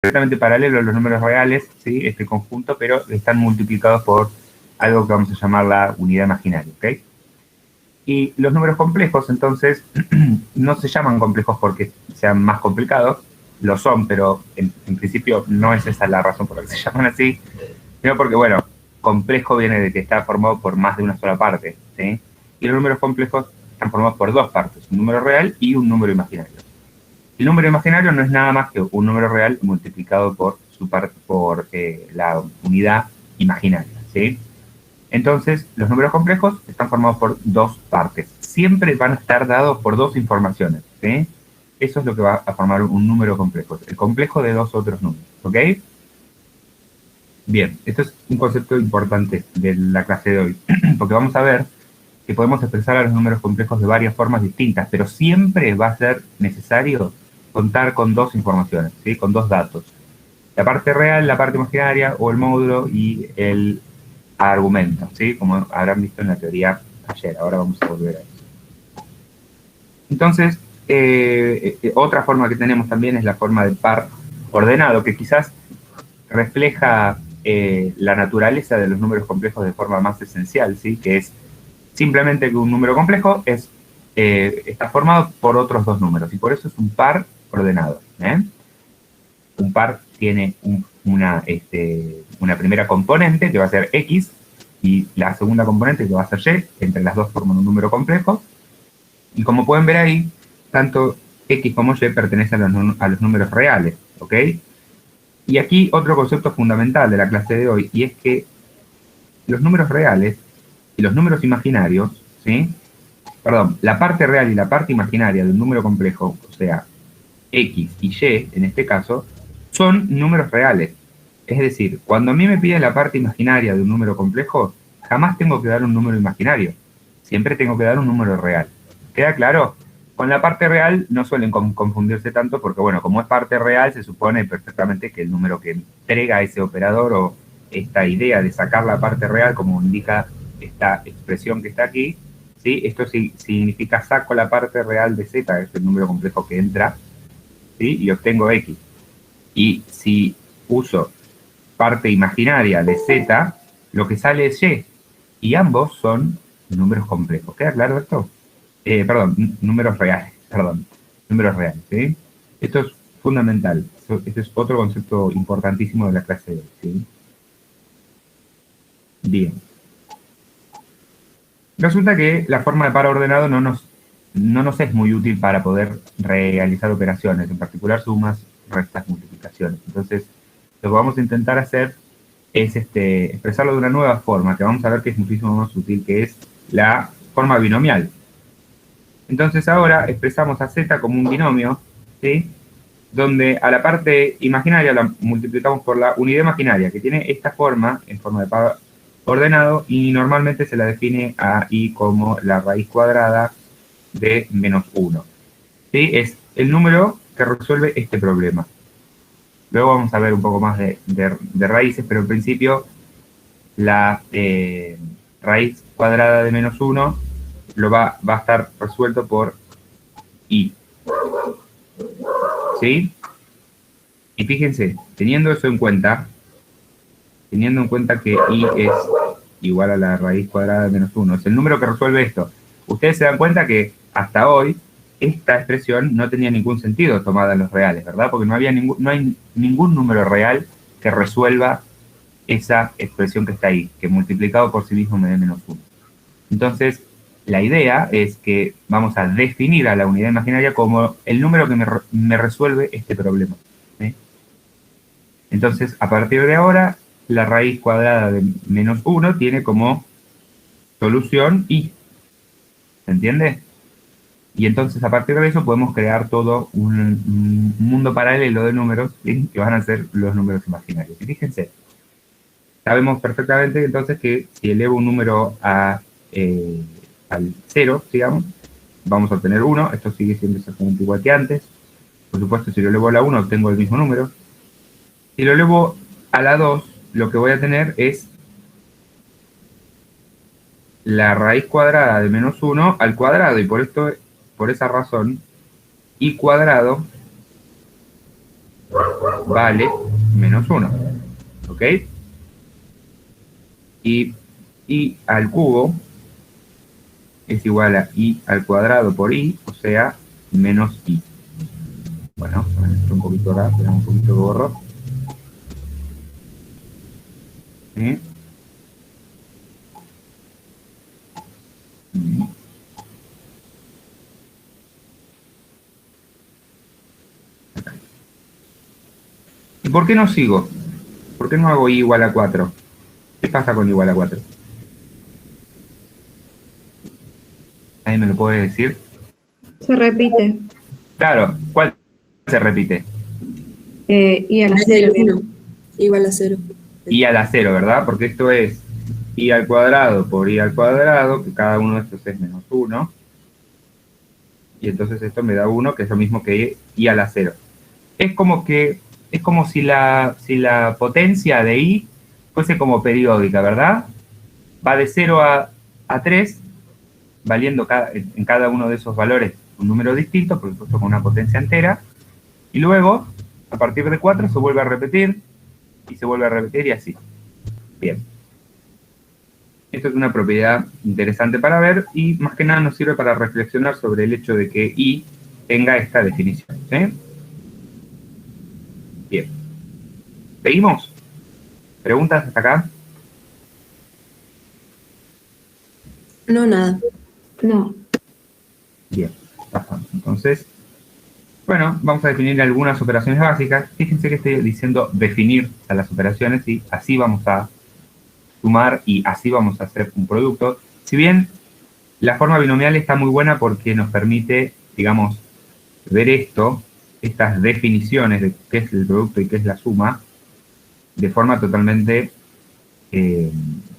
perfectamente paralelo a los números reales, ¿sí? Este conjunto, pero están multiplicados por algo que vamos a llamar la unidad imaginaria, ¿ok? Y los números complejos, entonces, no se llaman complejos porque sean más complicados, lo son, pero en principio no es esa la razón por la que se llaman así, sino porque, bueno, complejo viene de que está formado por más de una sola parte, ¿sí? Y los números complejos están formados por dos partes, un número real y un número imaginario. El número imaginario no es nada más que un número real multiplicado por la unidad imaginaria, ¿sí? Entonces, los números complejos están formados por dos partes. Siempre van a estar dados por dos informaciones, ¿sí? Eso es lo que va a formar un número complejo, el complejo de dos otros números, ¿ok? Bien, esto es un concepto importante de la clase de hoy, porque vamos a ver que podemos expresar a los números complejos de varias formas distintas, pero siempre va a ser necesario contar con dos informaciones, ¿sí? Con dos datos. La parte real, la parte imaginaria, o el módulo y el argumento, ¿sí? Como habrán visto en la teoría ayer. Ahora vamos a volver a eso. Entonces, otra forma que tenemos también es la forma de par ordenado, que quizás refleja la naturaleza de los números complejos de forma más esencial, ¿sí? Que es simplemente que un número complejo está formado por otros dos números, y por eso es un par ordenado, ¿eh? Un par tiene una primera componente que va a ser X y la segunda componente que va a ser Y, entre las dos forman un número complejo, y como pueden ver ahí, tanto X como Y pertenecen a los números reales, ¿ok? Y aquí otro concepto fundamental de la clase de hoy, y es que los números reales y los números imaginarios, ¿sí? Perdón, la parte real y la parte imaginaria de un número complejo, o sea, X y Y en este caso, son números reales. Es decir, cuando a mí me piden la parte imaginaria de un número complejo, jamás tengo que dar un número imaginario. Siempre tengo que dar un número real. ¿Queda claro? Con la parte real no suelen confundirse tanto porque, bueno, como es parte real, se supone perfectamente que el número que entrega ese operador o esta idea de sacar la parte real, como indica esta expresión que está aquí, ¿sí? Esto sí, significa saco la parte real de Z, es el número complejo que entra, ¿sí? Y obtengo X. Y si uso parte imaginaria de Z, lo que sale es Y. Y ambos son números complejos. ¿Queda claro esto? Perdón, números reales. Perdón, números reales. ¿Sí? Esto es fundamental. Este es otro concepto importantísimo de la clase de hoy. ¿Sí? Bien. Resulta que la forma de par ordenado no nos es muy útil para poder realizar operaciones, en particular sumas, restas, multiplicaciones. Entonces, lo que vamos a intentar hacer es expresarlo de una nueva forma, que vamos a ver que es muchísimo más útil, que es la forma binomial. Entonces ahora expresamos a z como un binomio, ¿sí? Donde a la parte imaginaria la multiplicamos por la unidad imaginaria, que tiene esta forma, en forma de par ordenado, y normalmente se la define ahí como la raíz cuadrada de menos 1. ¿Sí? Es el número que resuelve este problema. Luego vamos a ver un poco más de raíces, pero en principio la raíz cuadrada de menos 1 va a estar resuelto por i. ¿Sí? Y fíjense, teniendo eso en cuenta, teniendo en cuenta que i es igual a la raíz cuadrada de menos 1, es el número que resuelve esto. Ustedes se dan cuenta que hasta hoy esta expresión no tenía ningún sentido tomada en los reales, ¿verdad? Porque no hay ningún número real que resuelva esa expresión que está ahí, que multiplicado por sí mismo me dé menos 1. Entonces, la idea es que vamos a definir a la unidad imaginaria como el número que me resuelve este problema. ¿Sí? Entonces, a partir de ahora, la raíz cuadrada de menos 1 tiene como solución i. ¿Se entiende? Y entonces, a partir de eso, podemos crear todo un mundo paralelo de números, ¿sí? Que van a ser los números imaginarios. Y fíjense, sabemos perfectamente entonces que si elevo un número al 0, digamos, vamos a obtener 1. Esto sigue siendo exactamente igual que antes. Por supuesto, si lo elevo a la 1, obtengo el mismo número. Si lo elevo a la 2, lo que voy a tener es la raíz cuadrada de menos 1 al cuadrado. Y por esa razón, i cuadrado vale menos 1. ¿Ok? Y I al cubo es igual a I al cuadrado por I, o sea, menos I. Bueno, un poquito acá, un poquito de borro. ¿Sí? ¿Y por qué no sigo? ¿Por qué no hago I igual a 4? ¿Qué pasa con igual a 4? ¿Alguien me lo puede decir? Se repite. Claro, ¿cuál se repite? Y a la Es cero, el bien. 1, igual a 0. I a la 0, ¿verdad? Porque esto es I al cuadrado por I al cuadrado, que cada uno de estos es menos 1. Y entonces esto me da 1, que es lo mismo que I a la 0. Es como si la potencia de I fuese como periódica, ¿verdad? Va de 0 a 3, valiendo en cada uno de esos valores un número distinto, por supuesto con una potencia entera, y luego, a partir de 4, se vuelve a repetir, y se vuelve a repetir, y así. Bien. Esto es una propiedad interesante para ver, y más que nada nos sirve para reflexionar sobre el hecho de que I tenga esta definición. ¿Sí? Bien. ¿Seguimos? ¿Preguntas hasta acá? No, nada. No. Bien, pasamos. Entonces, bueno, vamos a definir algunas operaciones básicas. Fíjense que estoy diciendo definir a las operaciones y así vamos a sumar y así vamos a hacer un producto. Si bien la forma binomial está muy buena porque nos permite, digamos, ver esto, estas definiciones de qué es el producto y qué es la suma, de forma totalmente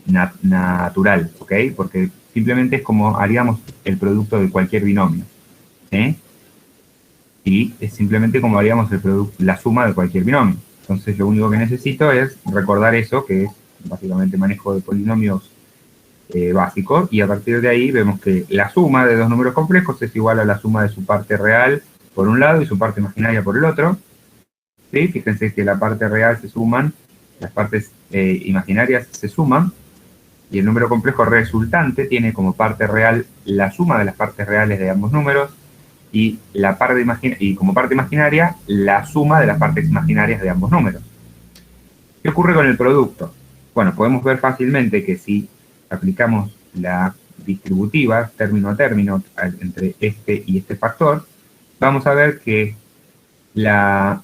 natural, ¿ok? Porque simplemente es como haríamos el producto de cualquier binomio, ¿sí? Y es simplemente como haríamos la suma de cualquier binomio. Entonces lo único que necesito es recordar eso, que es básicamente manejo de polinomios básicos, y a partir de ahí vemos que la suma de dos números complejos es igual a la suma de su parte real por un lado y su parte imaginaria por el otro. ¿Sí? Fíjense que la parte real se suman, las partes imaginarias se suman, y el número complejo resultante tiene como parte real la suma de las partes reales de ambos números, y, y como parte imaginaria la suma de las partes imaginarias de ambos números. ¿Qué ocurre con el producto? Bueno, podemos ver fácilmente que si aplicamos la distributiva término a término entre este y este factor, vamos a ver que el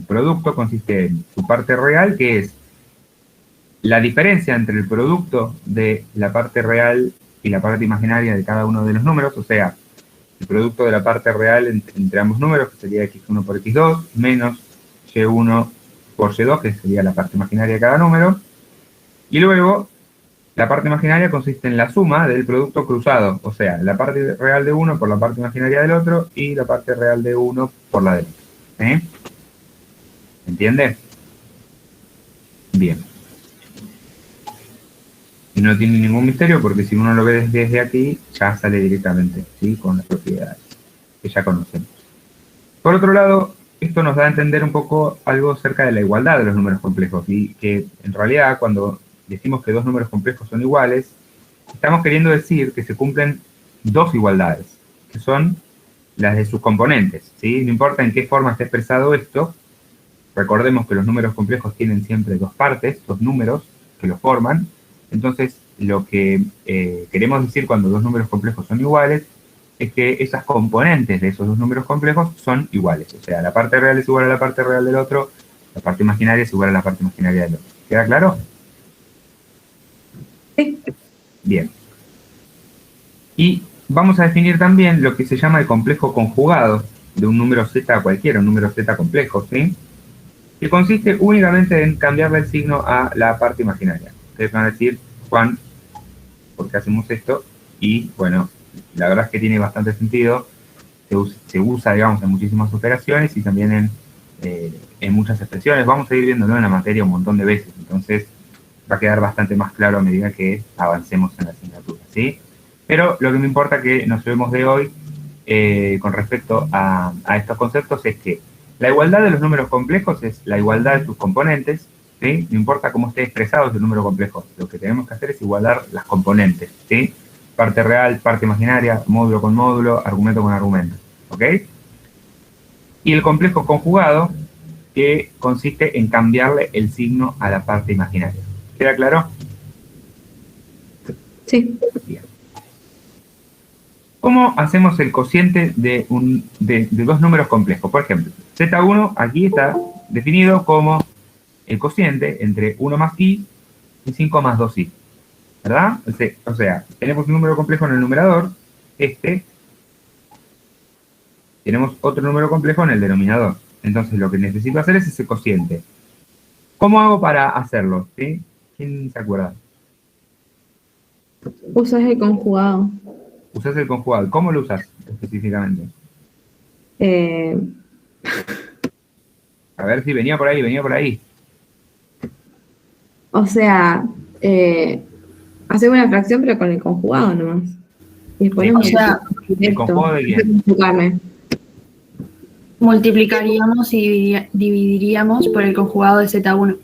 producto consiste en su parte real, que es la diferencia entre el producto de la parte real y la parte imaginaria de cada uno de los números, o sea, el producto de la parte real entre ambos números, que sería x1 por x2, menos y1 por y2, que sería la parte imaginaria de cada número. Y luego, la parte imaginaria consiste en la suma del producto cruzado, o sea, la parte real de uno por la parte imaginaria del otro y la parte real de uno por la del otro. ¿Se entiende? Bien. Y no tiene ningún misterio porque si uno lo ve desde aquí, ya sale directamente, ¿sí? Con las propiedades que ya conocemos. Por otro lado, esto nos da a entender un poco algo acerca de la igualdad de los números complejos, y que en realidad cuando decimos que dos números complejos son iguales, estamos queriendo decir que se cumplen dos igualdades, que son las de sus componentes, ¿sí? No importa en qué forma esté expresado esto, recordemos que los números complejos tienen siempre dos partes, dos números que los forman. Entonces, lo que queremos decir cuando dos números complejos son iguales es que esas componentes de esos dos números complejos son iguales. O sea, la parte real es igual a la parte real del otro, la parte imaginaria es igual a la parte imaginaria del otro. ¿Queda claro? Sí. Bien. Y vamos a definir también lo que se llama el complejo conjugado de un número z cualquiera, un número z complejo, ¿sí? Que consiste únicamente en cambiarle el signo a la parte imaginaria. Ustedes van a decir, Juan, ¿por qué hacemos esto? Y bueno, la verdad es que tiene bastante sentido. Se usa, digamos, en muchísimas operaciones y también en muchas expresiones. Vamos a ir viéndolo en la materia un montón de veces. Entonces va a quedar bastante más claro a medida que avancemos en la asignatura, ¿sí? Pero lo que me importa que nos llevemos de hoy con respecto a estos conceptos es que La igualdad de los números complejos es la igualdad de sus componentes, ¿sí? No importa cómo esté expresado ese número complejo, lo que tenemos que hacer es igualar las componentes, ¿sí? Parte real, parte imaginaria, módulo con módulo, argumento con argumento, ¿ok? Y el complejo conjugado, que consiste en cambiarle el signo a la parte imaginaria. ¿Queda claro? Sí. Bien. ¿Cómo hacemos el cociente de dos números complejos? Por ejemplo, Z1 aquí está definido como el cociente entre 1 más i y 5 más 2i. ¿Verdad? O sea, tenemos un número complejo en el numerador, tenemos otro número complejo en el denominador. Entonces lo que necesito hacer es ese cociente. ¿Cómo hago para hacerlo? ¿Sí? ¿Quién se acuerda? Usas el conjugado. Usas el conjugado. ¿Cómo lo usas específicamente? A ver si venía por ahí. O sea, hacer una fracción pero con el conjugado nomás. Y después Sí, no O sea, ¿el conjugado de quién? multiplicaríamos y dividiríamos por el conjugado de Z1.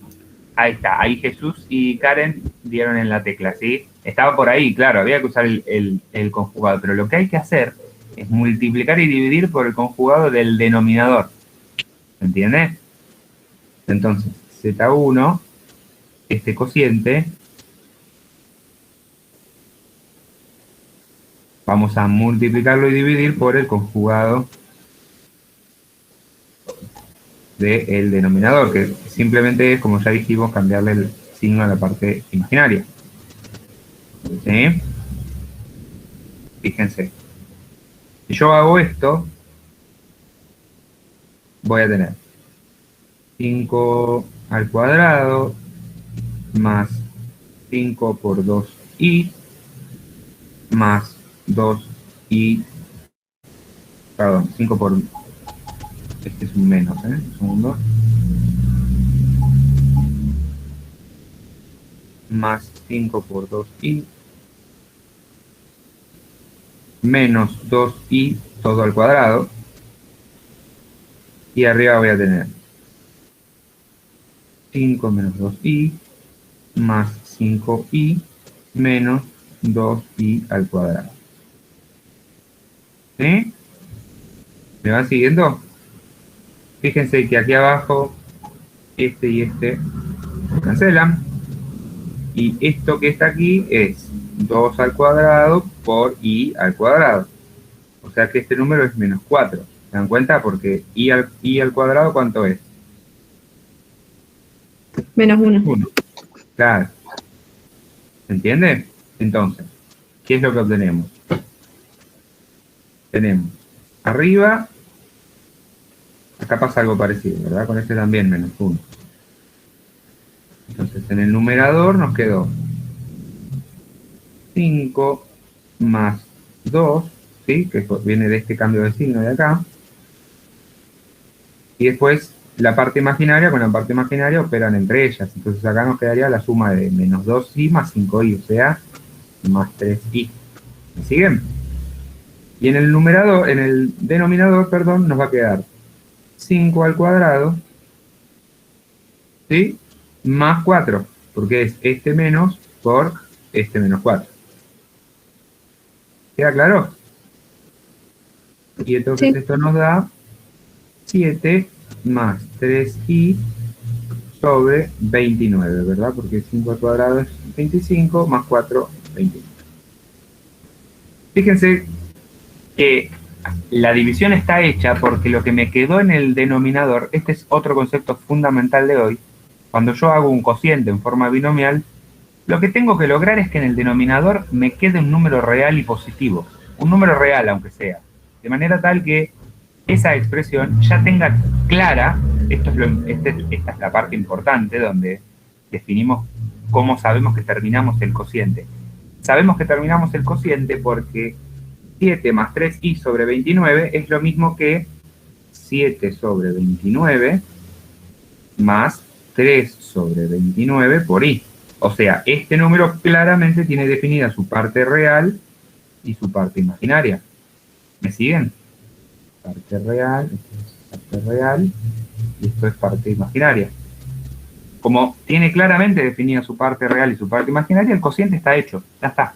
Ahí está, ahí Jesús y Karen dieron en la tecla, ¿sí? Estaba por ahí, claro, había que usar el conjugado, pero lo que hay que hacer es multiplicar y dividir por el conjugado del denominador. ¿Entiendes? Entonces, Z1, este cociente, vamos a multiplicarlo y dividir por el conjugado del denominador, que simplemente es, como ya dijimos, cambiarle el signo a la parte imaginaria. ¿Sí? Fíjense. Si yo hago esto, voy a tener 5 al cuadrado más 5 por 2i más 2i, perdón, 5 por, este es un menos, un segundo, más 5 por 2i menos 2i todo al cuadrado, y arriba voy a tener 5 menos 2i más 5i menos 2i al cuadrado. ¿Sí? ¿Me van siguiendo? Fíjense que aquí abajo este y este se cancelan, y esto que está aquí es 2 al cuadrado por i al cuadrado. O sea que este número es menos 4. ¿Se dan cuenta? Porque i al cuadrado, ¿cuánto es? Menos 1. 1. Claro. ¿Se entiende? Entonces, ¿qué es lo que obtenemos? Tenemos arriba, acá pasa algo parecido, ¿verdad? Con este también menos 1. Entonces, en el numerador nos quedó 5 más 2, ¿sí? Que viene de este cambio de signo de acá. Y después la parte imaginaria con la parte imaginaria operan entre ellas. Entonces acá nos quedaría la suma de menos 2i más 5i, o sea, más 3i. ¿Me siguen? Y en el numerador, en el denominador, perdón, nos va a quedar 5 al cuadrado, ¿sí? Más 4, porque es este menos por este menos 4. ¿Queda claro? Y entonces Sí. esto nos da 7 más 3i sobre 29, ¿verdad? Porque 5 al cuadrado es 25, más 4, 29. Fíjense que la división está hecha porque lo que me quedó en el denominador, este es otro concepto fundamental de hoy, cuando yo hago un cociente en forma binomial, lo que tengo que lograr es que en el denominador me quede un número real y positivo, un número real aunque sea, de manera tal que esa expresión ya tenga clara, esta es la parte importante donde definimos cómo sabemos que terminamos el cociente. Sabemos que terminamos el cociente porque 7 más 3i sobre 29 es lo mismo que 7 sobre 29 más 3 sobre 29 por i. O sea, este número claramente tiene definida su parte real y su parte imaginaria. ¿Me siguen? Parte real, esta es la parte real y esto es parte imaginaria. Como tiene claramente definida su parte real y su parte imaginaria, el cociente está hecho, ya está.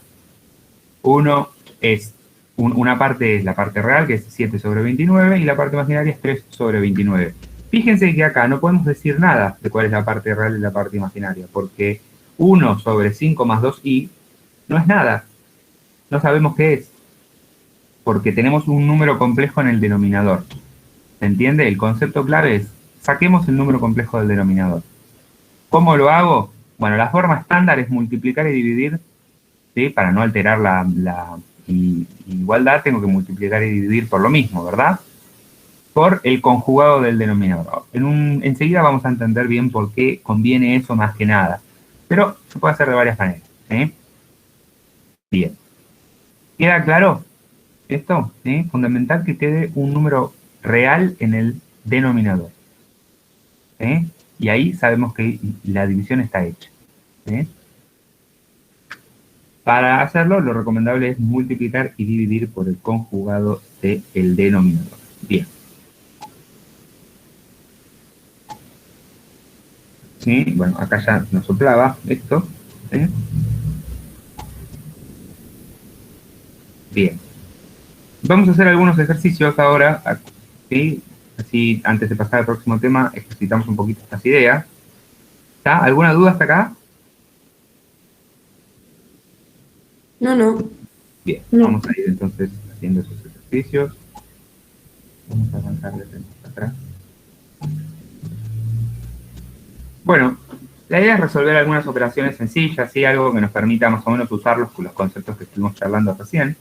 Una parte es la parte real, que es 7 sobre 29, y la parte imaginaria es 3 sobre 29. Fíjense que acá no podemos decir nada de cuál es la parte real y la parte imaginaria, porque 1 sobre 5 más 2i no es nada. No sabemos qué es, porque tenemos un número complejo en el denominador. ¿Se entiende? El concepto clave es, saquemos el número complejo del denominador. ¿Cómo lo hago? Bueno, la forma estándar es multiplicar y dividir, ¿sí? Para no alterar la igualdad, tengo que multiplicar y dividir por lo mismo, ¿verdad? Por el conjugado del denominador. Enseguida vamos a entender bien por qué conviene eso más que nada. Pero se puede hacer de varias maneras, ¿sí? Bien. ¿Queda claro esto? ¿Sí? Fundamental que quede un número real en el denominador. ¿Sí? Y ahí sabemos que la división está hecha. ¿Sí? Para hacerlo, lo recomendable es multiplicar y dividir por el conjugado del denominador. Bien. ¿Sí? Bueno, acá ya nos soplaba esto. ¿Sí? Bien. Vamos a hacer algunos ejercicios ahora. ¿Sí? Así, antes de pasar al próximo tema, ejercitamos un poquito estas ideas. ¿Está? ¿Alguna duda hasta acá? No. Bien, No. vamos a ir entonces haciendo esos ejercicios. Vamos a avanzar desde atrás. Bueno, la idea es resolver algunas operaciones sencillas, ¿sí? Algo que nos permita más o menos usar los conceptos que estuvimos charlando recién.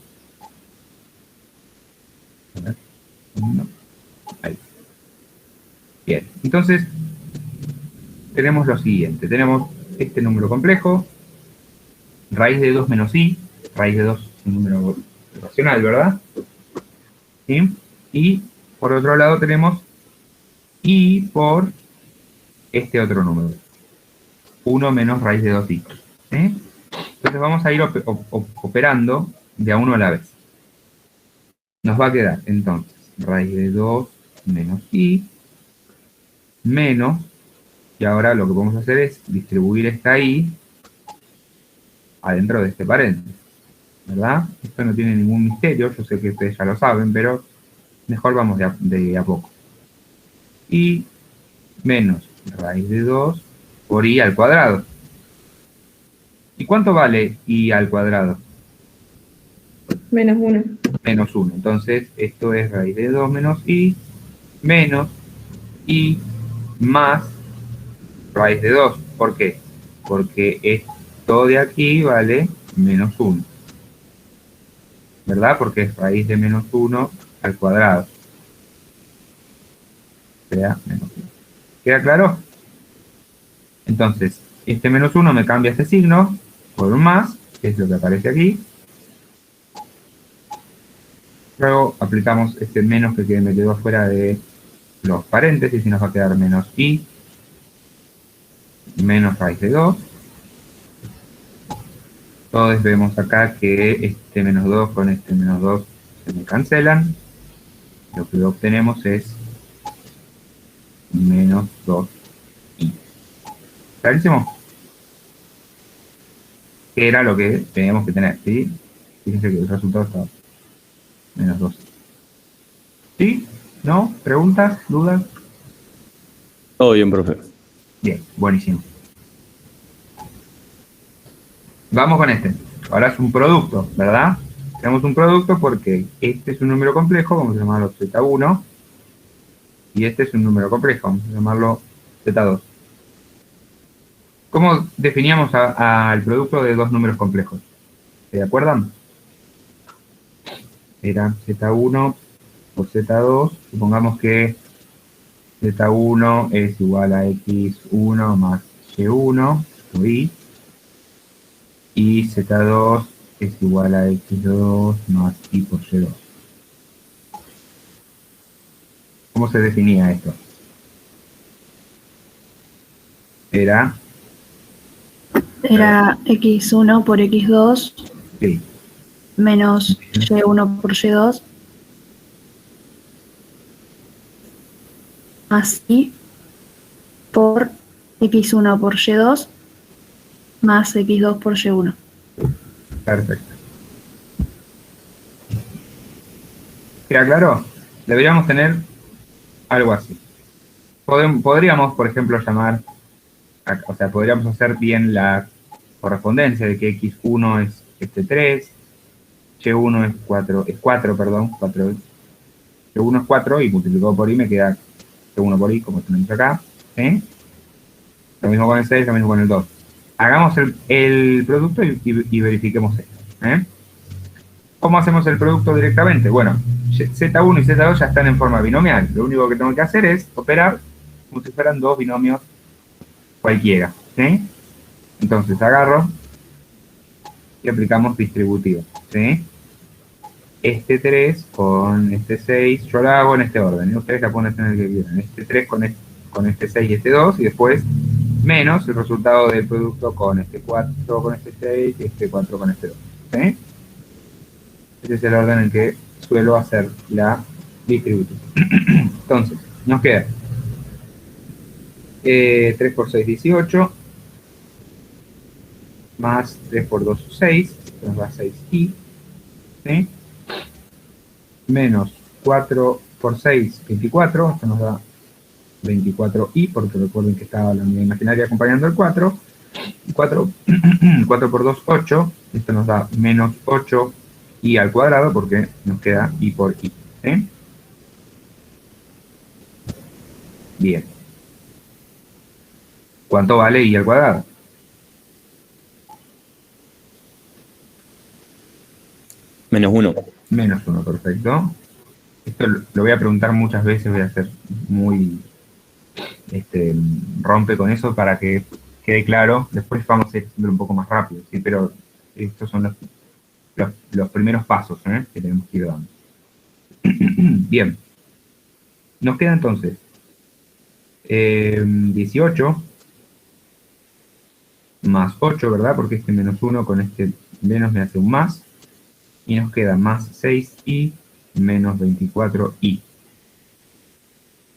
A ver, ahí. Bien, entonces tenemos lo siguiente. Tenemos este número complejo, raíz de 2 menos i, raíz de 2 es un número racional, ¿verdad? ¿Sí? Y por otro lado tenemos i por este otro número, 1 menos raíz de 2i. ¿Sí? Entonces vamos a ir operando de a uno a la vez. Nos va a quedar entonces raíz de 2 menos i menos, y ahora lo que vamos a hacer es distribuir esta i adentro de este paréntesis, ¿verdad? Esto no tiene ningún misterio, yo sé que ustedes ya lo saben, pero mejor vamos de a poco. I menos raíz de 2 por i al cuadrado. ¿Y cuánto vale i al cuadrado? Menos 1. Menos 1. Entonces, esto es raíz de 2 menos i menos i más raíz de 2. ¿Por qué? Porque esto de aquí vale menos 1. ¿Verdad? Porque es raíz de menos 1 al cuadrado. O sea, menos 1. ¿Queda claro? Entonces, este menos 1 me cambia este signo por un más, que es lo que aparece aquí. Luego aplicamos este menos que me quedó fuera de los paréntesis y nos va a quedar menos i menos raíz de 2. Todos vemos acá que este menos 2 con este menos 2 se me cancelan. Lo que obtenemos es menos 2i. ¿Clarísimo? Que era lo que teníamos que tener, ¿sí? Fíjense que el resultado está menos 2. ¿Sí? ¿No? ¿Preguntas? ¿Dudas? Todo bien, profe. Bien, buenísimo. Vamos con este. Ahora es un producto, ¿verdad? Tenemos un producto porque este es un número complejo, vamos a llamarlo Z1, y este es un número complejo, vamos a llamarlo Z2. ¿Cómo definíamos al producto de dos números complejos? ¿Se acuerdan? Era Z1 por Z2, supongamos que Z1 es igual a X1 más Y1, o Y, y Z2 es igual a X2 más Y por Y2. ¿Cómo se definía esto? Era X1 por X2 sí, menos Y1 por Y2 más y por x1 por y2 más x2 por y1. Perfecto. ¿Queda claro? Deberíamos tener algo así. Podríamos, por ejemplo, o sea, podríamos hacer bien la correspondencia de que x1 es este 3, y1 es 4, perdón, 4, y1 es 4 y multiplicado por y me queda y1 por y, como tenemos acá. ¿Sí? Lo mismo con el 6, lo mismo con el 2. Hagamos el producto y verifiquemos esto. ¿Eh? ¿Cómo hacemos el producto directamente? Bueno, Z1 y Z2 ya están en forma binomial. Lo único que tengo que hacer es operar como si fueran dos binomios cualquiera. ¿Sí? Entonces agarro y aplicamos distributivo. ¿Sí? Este 3 con este 6, yo lo hago en este orden. Y ustedes la ponen en el que quieran. Este 3 con este 6 y este 2, y después menos el resultado del producto con este 4 con este 6 y este 4 con este 2. ¿Sí? Ese es el orden en que suelo hacer la distributiva. Entonces, nos queda 3 por 6, 18, más 3 por 2, 6, nos da 6i, ¿sí? Menos 4 por 6, 24, esto nos da 24i, porque recuerden que estaba la unidad imaginaria acompañando el 4, 4 por 2, 8, esto nos da menos 8i al cuadrado, porque nos queda i por i. ¿Sí? Bien. ¿Cuánto vale i al cuadrado? Menos 1. Menos 1, perfecto. Esto lo voy a preguntar muchas veces, voy a ser muy rompe con eso para que quede claro. Después vamos a ir haciendo un poco más rápido, ¿sí? Pero estos son los primeros pasos, ¿eh? Que tenemos que ir dando. Bien. Nos queda entonces 18 más 8, ¿verdad? Porque este menos 1 con este menos me hace un más. Y nos queda más 6i menos 24i.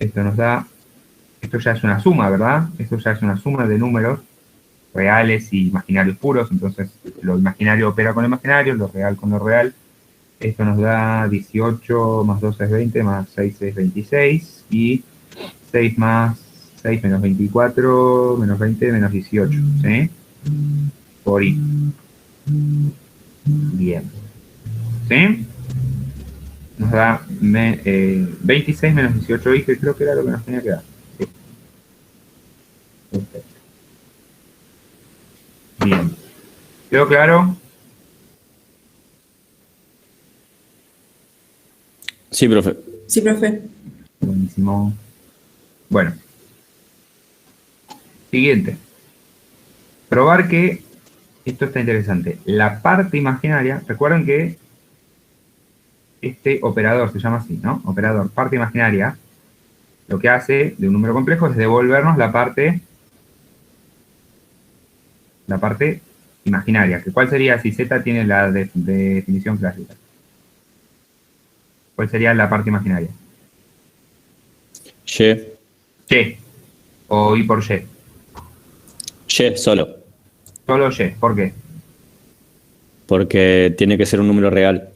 Esto nos da, esto ya es una suma, ¿verdad? Esto ya es una suma de números reales y imaginarios puros. Entonces lo imaginario opera con lo imaginario, lo real con lo real. Esto nos da 18 más 2 es 20, más 6 es 26. Y 6 más 6 menos 24, menos 20, menos 18. ¿Sí? Por i. Bien. ¿Sí? Nos da 26 menos 18i, que creo que era lo que nos tenía que dar. Sí. Perfecto. Bien. ¿Quedó claro? Sí, profe. Sí, profe. Buenísimo. Bueno. Siguiente. Probar que, esto está interesante, la parte imaginaria, recuerden que este operador se llama así, ¿no? Operador parte imaginaria, lo que hace de un número complejo es devolvernos la parte imaginaria. ¿Cuál sería si z tiene la definición clásica? ¿Cuál sería la parte imaginaria? Y. Y. O i por y. Y solo. Solo y. ¿Por qué? Porque tiene que ser un número real.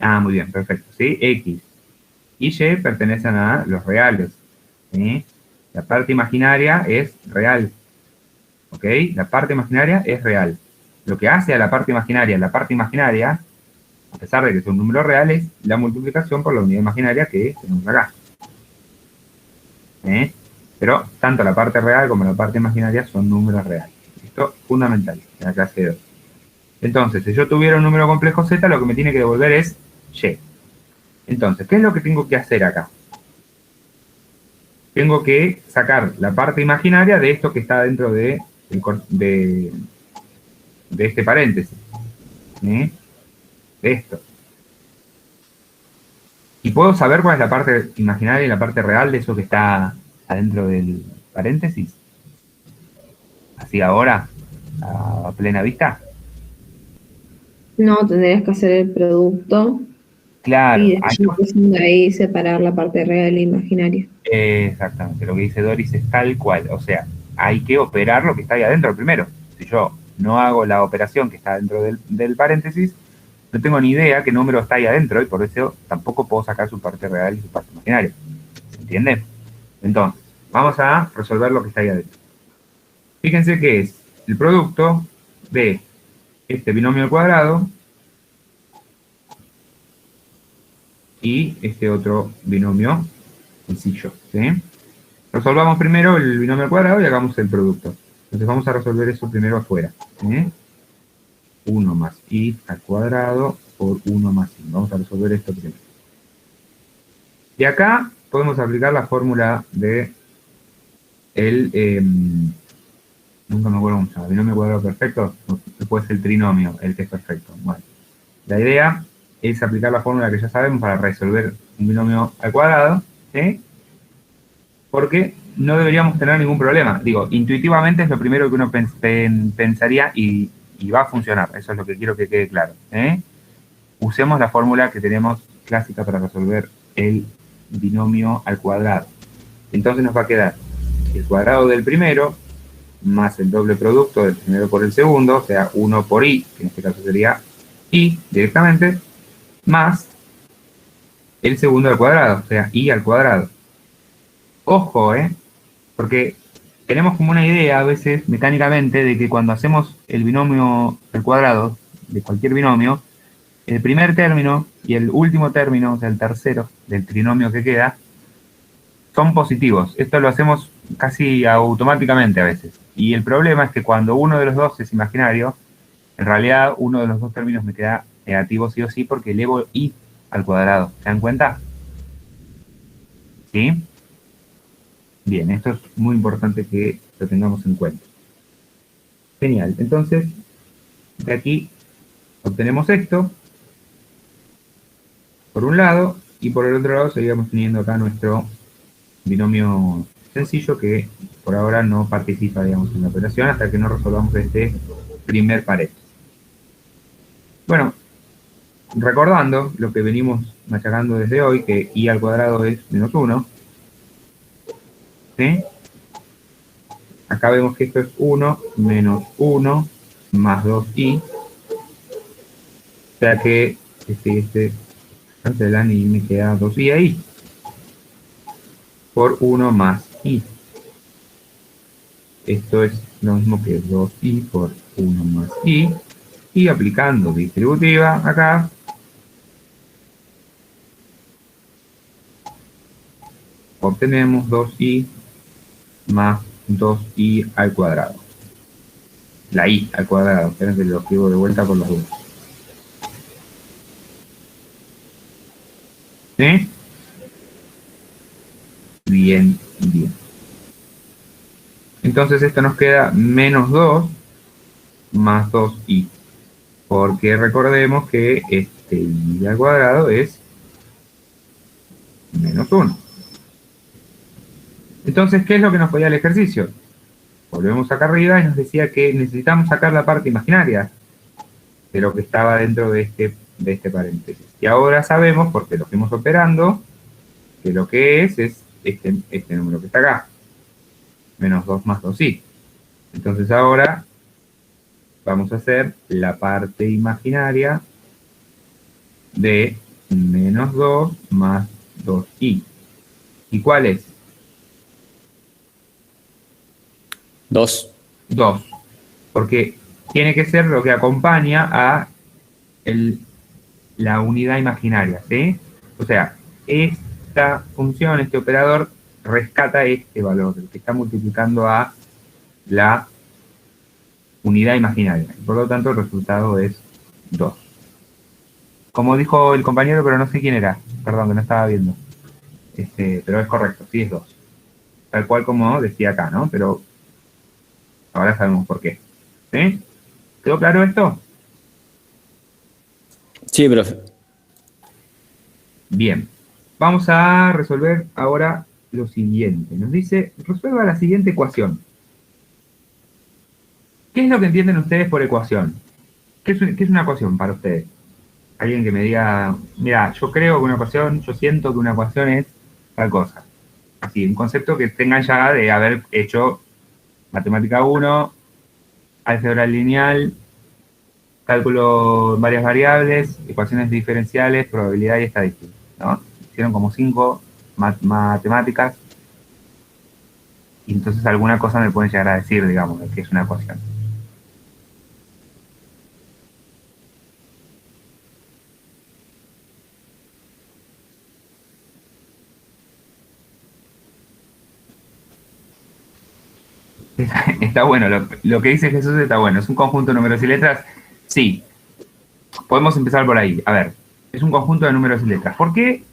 Ah, muy bien, perfecto. ¿Sí? X y Y pertenecen a los reales. ¿Sí? La parte imaginaria es real. ¿Ok? La parte imaginaria es real. Lo que hace a la parte imaginaria, a pesar de que es un número real, es la multiplicación por la unidad imaginaria que tenemos acá. ¿Eh? Pero tanto la parte real como la parte imaginaria son números reales. Esto es fundamental en la clase de hoy. Entonces, si yo tuviera un número complejo z, lo que me tiene que devolver es y. Entonces, ¿qué es lo que tengo que hacer acá? Tengo que sacar la parte imaginaria de esto que está dentro de este paréntesis. ¿Sí? De esto. ¿Y puedo saber cuál es la parte imaginaria y la parte real de eso que está adentro del paréntesis? Así ahora, a plena vista. No, tendrías que hacer el producto Claro, Y hay empezando ahí separar la parte real e imaginaria. exactamente, lo que dice Doris es tal cual. O sea, hay que operar lo que está ahí adentro primero. Si yo no hago la operación que está dentro del paréntesis, no tengo ni idea qué número está ahí adentro y por eso tampoco puedo sacar su parte real y su parte imaginaria. ¿Se entiende? Entonces, vamos a resolver lo que está ahí adentro. Fíjense que es el producto de este binomio al cuadrado y este otro binomio sencillo. ¿Sí? Resolvamos primero el binomio al cuadrado y hagamos el producto. Entonces vamos a resolver eso primero afuera. 1 más i al cuadrado por 1 más i. Vamos a resolver esto primero. Y acá podemos aplicar la fórmula de nunca me acuerdo cómo se llama, binomio cuadrado perfecto. Después el trinomio, el que es perfecto. Bueno, la idea es aplicar la fórmula que ya sabemos para resolver un binomio al cuadrado, ¿sí? Porque no deberíamos tener ningún problema. Digo, intuitivamente es lo primero que uno pensaría y va a funcionar. Eso es lo que quiero que quede claro. Usemos la fórmula que tenemos clásica para resolver el binomio al cuadrado. Entonces nos va a quedar el cuadrado del primero más el doble producto del primero por el segundo, o sea, 1 por i, que en este caso sería i directamente, más el segundo al cuadrado, o sea, i al cuadrado. Ojo, porque tenemos como una idea a veces mecánicamente de que cuando hacemos el binomio al cuadrado de cualquier binomio, el primer término y el último término, o sea, el tercero del trinomio que queda, son positivos. Esto lo hacemos casi automáticamente a veces. Y el problema es que cuando uno de los dos es imaginario, en realidad uno de los dos términos me queda negativo sí o sí porque elevo i al cuadrado. ¿Se dan cuenta? ¿Sí? Bien, esto es muy importante que lo tengamos en cuenta. Genial. Entonces, de aquí obtenemos esto por un lado y por el otro lado seguimos teniendo acá nuestro binomio sencillo que por ahora no participa, digamos, en la operación hasta que no resolvamos este primer paréntesis. Bueno, recordando lo que venimos machacando desde hoy, que i al cuadrado es menos 1, ¿sí? Acá vemos que esto es 1 menos 1 más 2i, o sea que cancelan y me queda 2i ahí, por 1 más i. Esto es lo mismo que 2i por 1 más i. Y aplicando distributiva acá, obtenemos 2i más 2i al cuadrado. La i al cuadrado, espérense, lo escribo de vuelta por los dos. ¿Sí? Bien, bien. Entonces esto nos queda menos 2 más 2i. Porque recordemos que este i al cuadrado es menos 1. Entonces, ¿qué es lo que nos podía el ejercicio? Volvemos acá arriba y nos decía que necesitamos sacar la parte imaginaria de lo que estaba dentro de este paréntesis. Y ahora sabemos, porque lo fuimos operando, que lo que es este número que está acá. Menos 2 más 2i. Entonces ahora vamos a hacer la parte imaginaria de menos 2 más 2i. ¿Y cuál es? 2. 2. Porque tiene que ser lo que acompaña a la unidad imaginaria, ¿sí? O sea, esta función, este operador, rescata este valor, el que está multiplicando a la unidad imaginaria. Y por lo tanto, el resultado es 2. Como dijo el compañero, pero no sé quién era. Perdón, que no estaba viendo. Pero es correcto, sí es 2. Tal cual como decía acá, ¿no? Pero ahora sabemos por qué. ¿Sí? ¿Quedó claro esto? Sí, profe. Bien. Vamos a resolver ahora lo siguiente. Nos dice, resuelva la siguiente ecuación. ¿Qué es lo que entienden ustedes por ecuación? ¿Qué es una ecuación para ustedes? Alguien que me diga, mira, yo creo que una ecuación, yo siento que una ecuación es tal cosa. Así, un concepto que tengan ya de haber hecho matemática 1, álgebra lineal, cálculo en varias variables, ecuaciones diferenciales, probabilidad y estadística, ¿no? Hicieron como 5 matemáticas y entonces alguna cosa me pueden llegar a decir, digamos, de que es una ecuación. Está bueno, lo que dice Jesús está bueno. ¿Es un conjunto de números y letras? Sí. Podemos empezar por ahí. A ver, es un conjunto de números y letras. ¿Por qué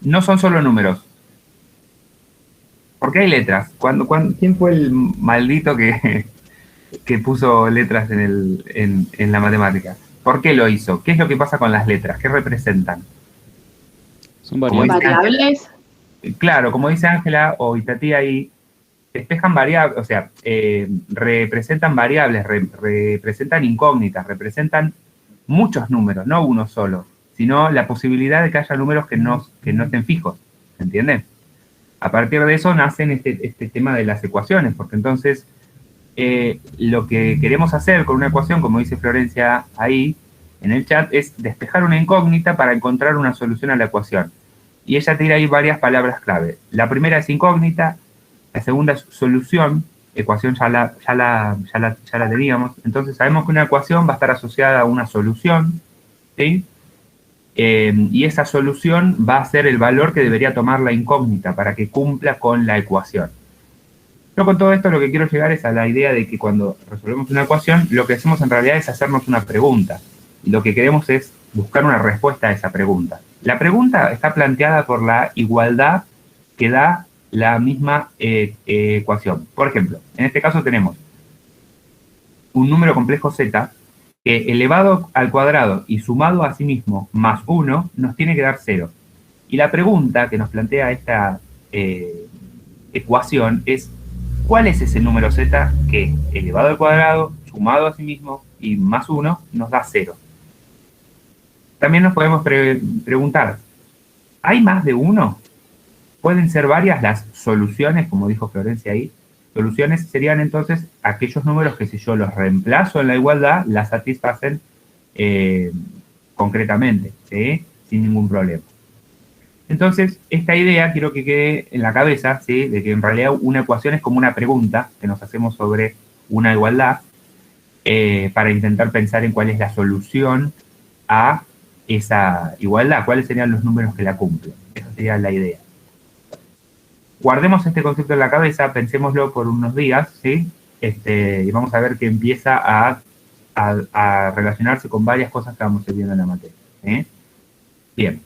no son solo números? ¿Por qué hay letras? ¿Quién fue el maldito que puso letras en la matemática? ¿Por qué lo hizo? ¿Qué es lo que pasa con las letras? ¿Qué representan? Son Como variables. dice Variables. Claro, como dice Ángela o Itatí ahí, despejan variables, o sea, representan variables, representan incógnitas, representan muchos números, no uno solo, sino la posibilidad de que haya números que no estén fijos, ¿entienden? A partir de eso nacen este tema de las ecuaciones, porque entonces lo que queremos hacer con una ecuación, como dice Florencia ahí en el chat, es despejar una incógnita para encontrar una solución a la ecuación. Y ella tira ahí varias palabras clave. La primera es incógnita, la segunda es solución, ecuación ya la teníamos, entonces sabemos que una ecuación va a estar asociada a una solución, ¿sí? Y esa solución va a ser el valor que debería tomar la incógnita para que cumpla con la ecuación. Yo con todo esto lo que quiero llegar es a la idea de que cuando resolvemos una ecuación, lo que hacemos en realidad es hacernos una pregunta. Y lo que queremos es buscar una respuesta a esa pregunta. La pregunta está planteada por la igualdad que da la misma ecuación. Por ejemplo, en este caso tenemos un número complejo z que elevado al cuadrado y sumado a sí mismo más 1 nos tiene que dar 0. Y la pregunta que nos plantea esta ecuación es ¿cuál es ese número z que elevado al cuadrado, sumado a sí mismo y más 1 nos da 0? También nos podemos preguntar, ¿hay más de uno? ¿Pueden ser varias las soluciones, como dijo Florencia ahí? Soluciones serían entonces aquellos números que si yo los reemplazo en la igualdad, la satisfacen concretamente, ¿sí? Sin ningún problema. Entonces, esta idea quiero que quede en la cabeza, ¿sí? De que en realidad una ecuación es como una pregunta que nos hacemos sobre una igualdad para intentar pensar en cuál es la solución a esa igualdad, cuáles serían los números que la cumplen. Esa sería la idea. Guardemos este concepto en la cabeza, pensémoslo por unos días, ¿sí? Y vamos a ver que empieza a relacionarse con varias cosas que vamos viendo en la materia. ¿Sí? Bien.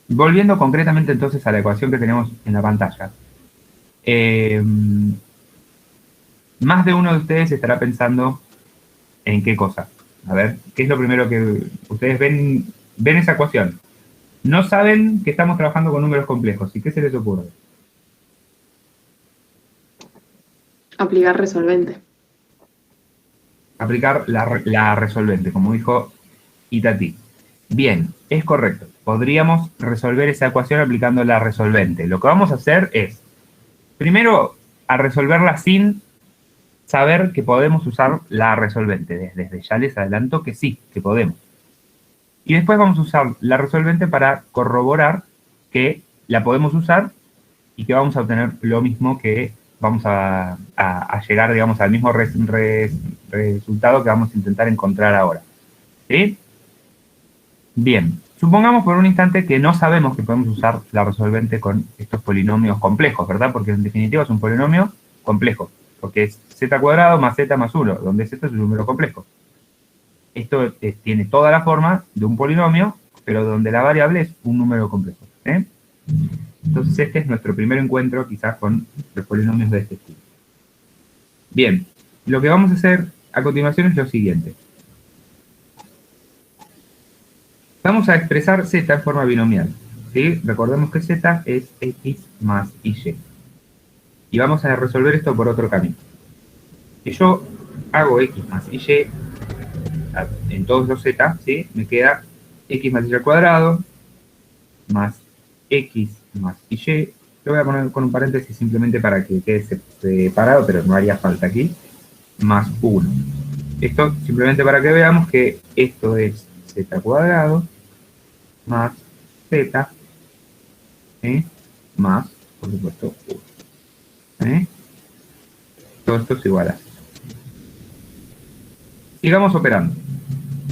Volviendo concretamente entonces a la ecuación que tenemos en la pantalla. Más de uno de ustedes estará pensando en qué cosa. A ver, ¿qué es lo primero que ustedes ven esa ecuación? No saben que estamos trabajando con números complejos. ¿Y qué se les ocurre? Aplicar resolvente. Aplicar la resolvente, como dijo Itatí. Bien, es correcto. Podríamos resolver esa ecuación aplicando la resolvente. Lo que vamos a hacer es, primero, a resolverla sin saber que podemos usar la resolvente. Desde ya les adelanto que sí, que podemos. Y después vamos a usar la resolvente para corroborar que la podemos usar y que vamos a obtener lo mismo, que vamos a llegar, digamos, al mismo resultado que vamos a intentar encontrar ahora. ¿Sí? Bien, supongamos por un instante que no sabemos que podemos usar la resolvente con estos polinomios complejos, ¿verdad? Porque en definitiva es un polinomio complejo, porque es z cuadrado más z más 1, donde z es un número complejo. Esto tiene toda la forma de un polinomio, pero donde la variable es un número complejo. ¿Eh? Entonces este es nuestro primer encuentro quizás con los polinomios de este estilo. Bien, lo que vamos a hacer a continuación es lo siguiente. Vamos a expresar z en forma binomial. ¿Sí? Recordemos que z es x más y. Y vamos a resolver esto por otro camino. Si yo hago x más y en todos los z, ¿sí? Me queda x más y al cuadrado, más x más y. Lo voy a poner con un paréntesis simplemente para que quede separado, pero no haría falta aquí, más 1. Esto simplemente para que veamos que esto es z cuadrado más z, más, por supuesto, 1. Todo esto es igual a 0. Sigamos operando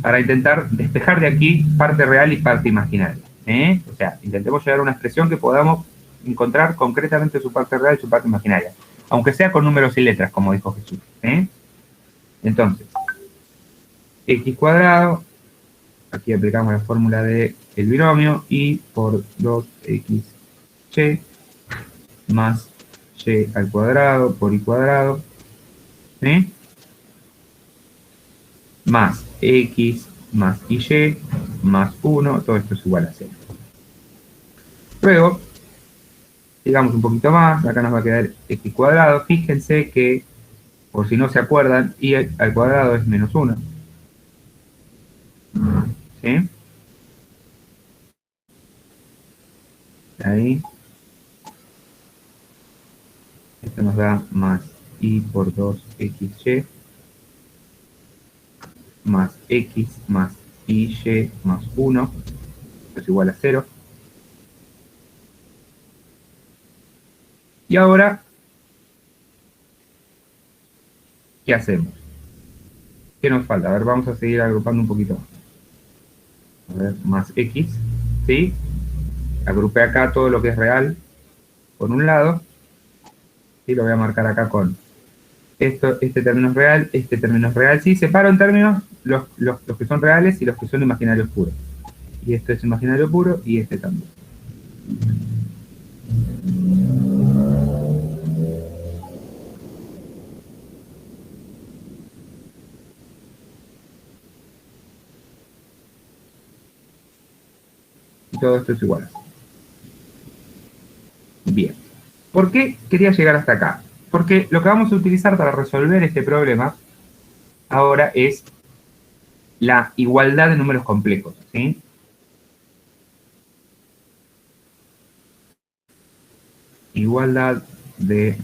para intentar despejar de aquí parte real y parte imaginaria. O sea, intentemos llegar a una expresión que podamos encontrar concretamente su parte real y su parte imaginaria, aunque sea con números y letras, como dijo Jesús. Entonces, x cuadrado, aquí aplicamos la fórmula del binomio, y por 2xy más y al cuadrado por y cuadrado, más x más y más 1, todo esto es igual a 0. Luego, sigamos un poquito más, acá nos va a quedar x cuadrado. Fíjense que, por si no se acuerdan, y al cuadrado es menos 1. ¿Sí? Ahí. Esto nos da más y por 2xy más x más y más 1. Esto es igual a 0. Y ahora, ¿qué hacemos? ¿Qué nos falta? A ver, vamos a seguir agrupando un poquito más. A ver, más x, ¿sí? Agrupé acá todo lo que es real por un lado, y lo voy a marcar acá con esto, este término es real, sí, separo en términos los que son reales y los que son imaginarios puros. Y esto es imaginario puro y este también. Y todo esto es igual. Bien. ¿Por qué quería llegar hasta acá? Porque lo que vamos a utilizar para resolver este problema ahora es la igualdad de números complejos, ¿sí? Igualdad de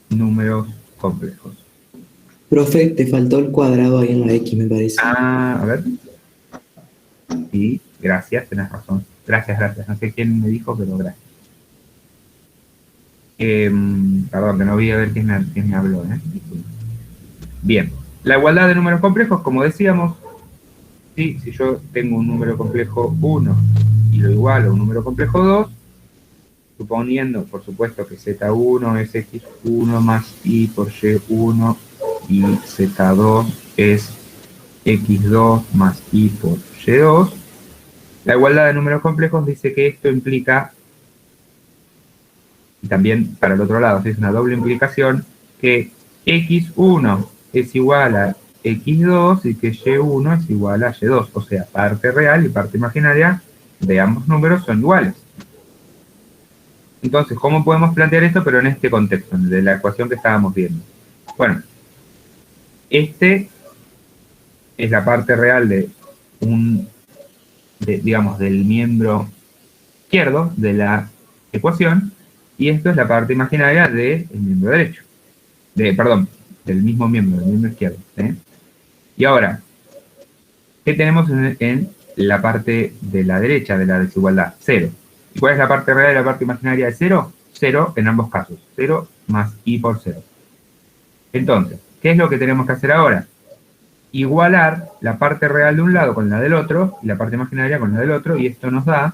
números complejos. Profe, te faltó el cuadrado ahí en la X, me parece. Ah, a ver. Sí, gracias, tenés razón. Gracias. No sé quién me dijo, pero gracias. Perdón, que no vi a ver quién me habló, Bien, la igualdad de números complejos, como decíamos, ¿sí? Si yo tengo un número complejo 1 y lo igualo a un número complejo 2, suponiendo, por supuesto, que z1 es x1 más y por y1 y z2 es x2 más y por y2, la igualdad de números complejos dice que esto implica, y también para el otro lado, es una doble implicación, que x1 es igual a x2 y que y1 es igual a y2, o sea, parte real y parte imaginaria de ambos números son iguales. Entonces, ¿cómo podemos plantear esto, pero en este contexto, de la ecuación que estábamos viendo? Bueno, este es la parte real digamos, del miembro izquierdo de la ecuación, y esto es la parte imaginaria del miembro derecho. Perdón, del mismo miembro, del miembro izquierdo. Y ahora, ¿qué tenemos en la parte de la derecha de la desigualdad? 0. ¿Y cuál es la parte real y la parte imaginaria de 0? 0 en ambos casos. 0 más y por 0. Entonces, ¿qué es lo que tenemos que hacer ahora? Igualar la parte real de un lado con la del otro y la parte imaginaria con la del otro, y esto nos da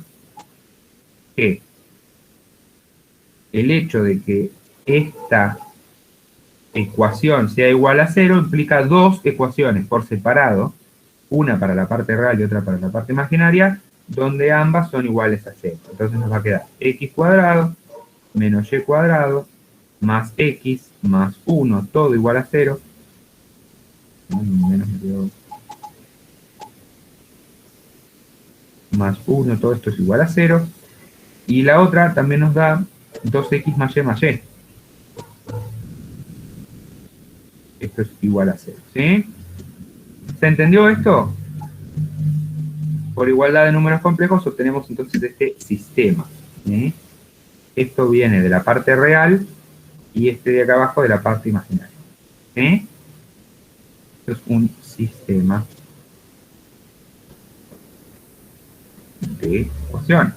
que el hecho de que esta ecuación sea igual a 0 implica dos ecuaciones por separado, una para la parte real y otra para la parte imaginaria, donde ambas son iguales a 0. Entonces nos va a quedar x cuadrado menos y cuadrado más x más 1, todo igual a 0. Más 1, todo esto es igual a 0. Y la otra también nos da 2x más y. Esto es igual a 0, ¿sí? ¿Se entendió esto? Por igualdad de números complejos obtenemos entonces este sistema. ¿Sí? Esto viene de la parte real y este de acá abajo de la parte imaginaria. ¿Sí? Esto es un sistema de ecuaciones.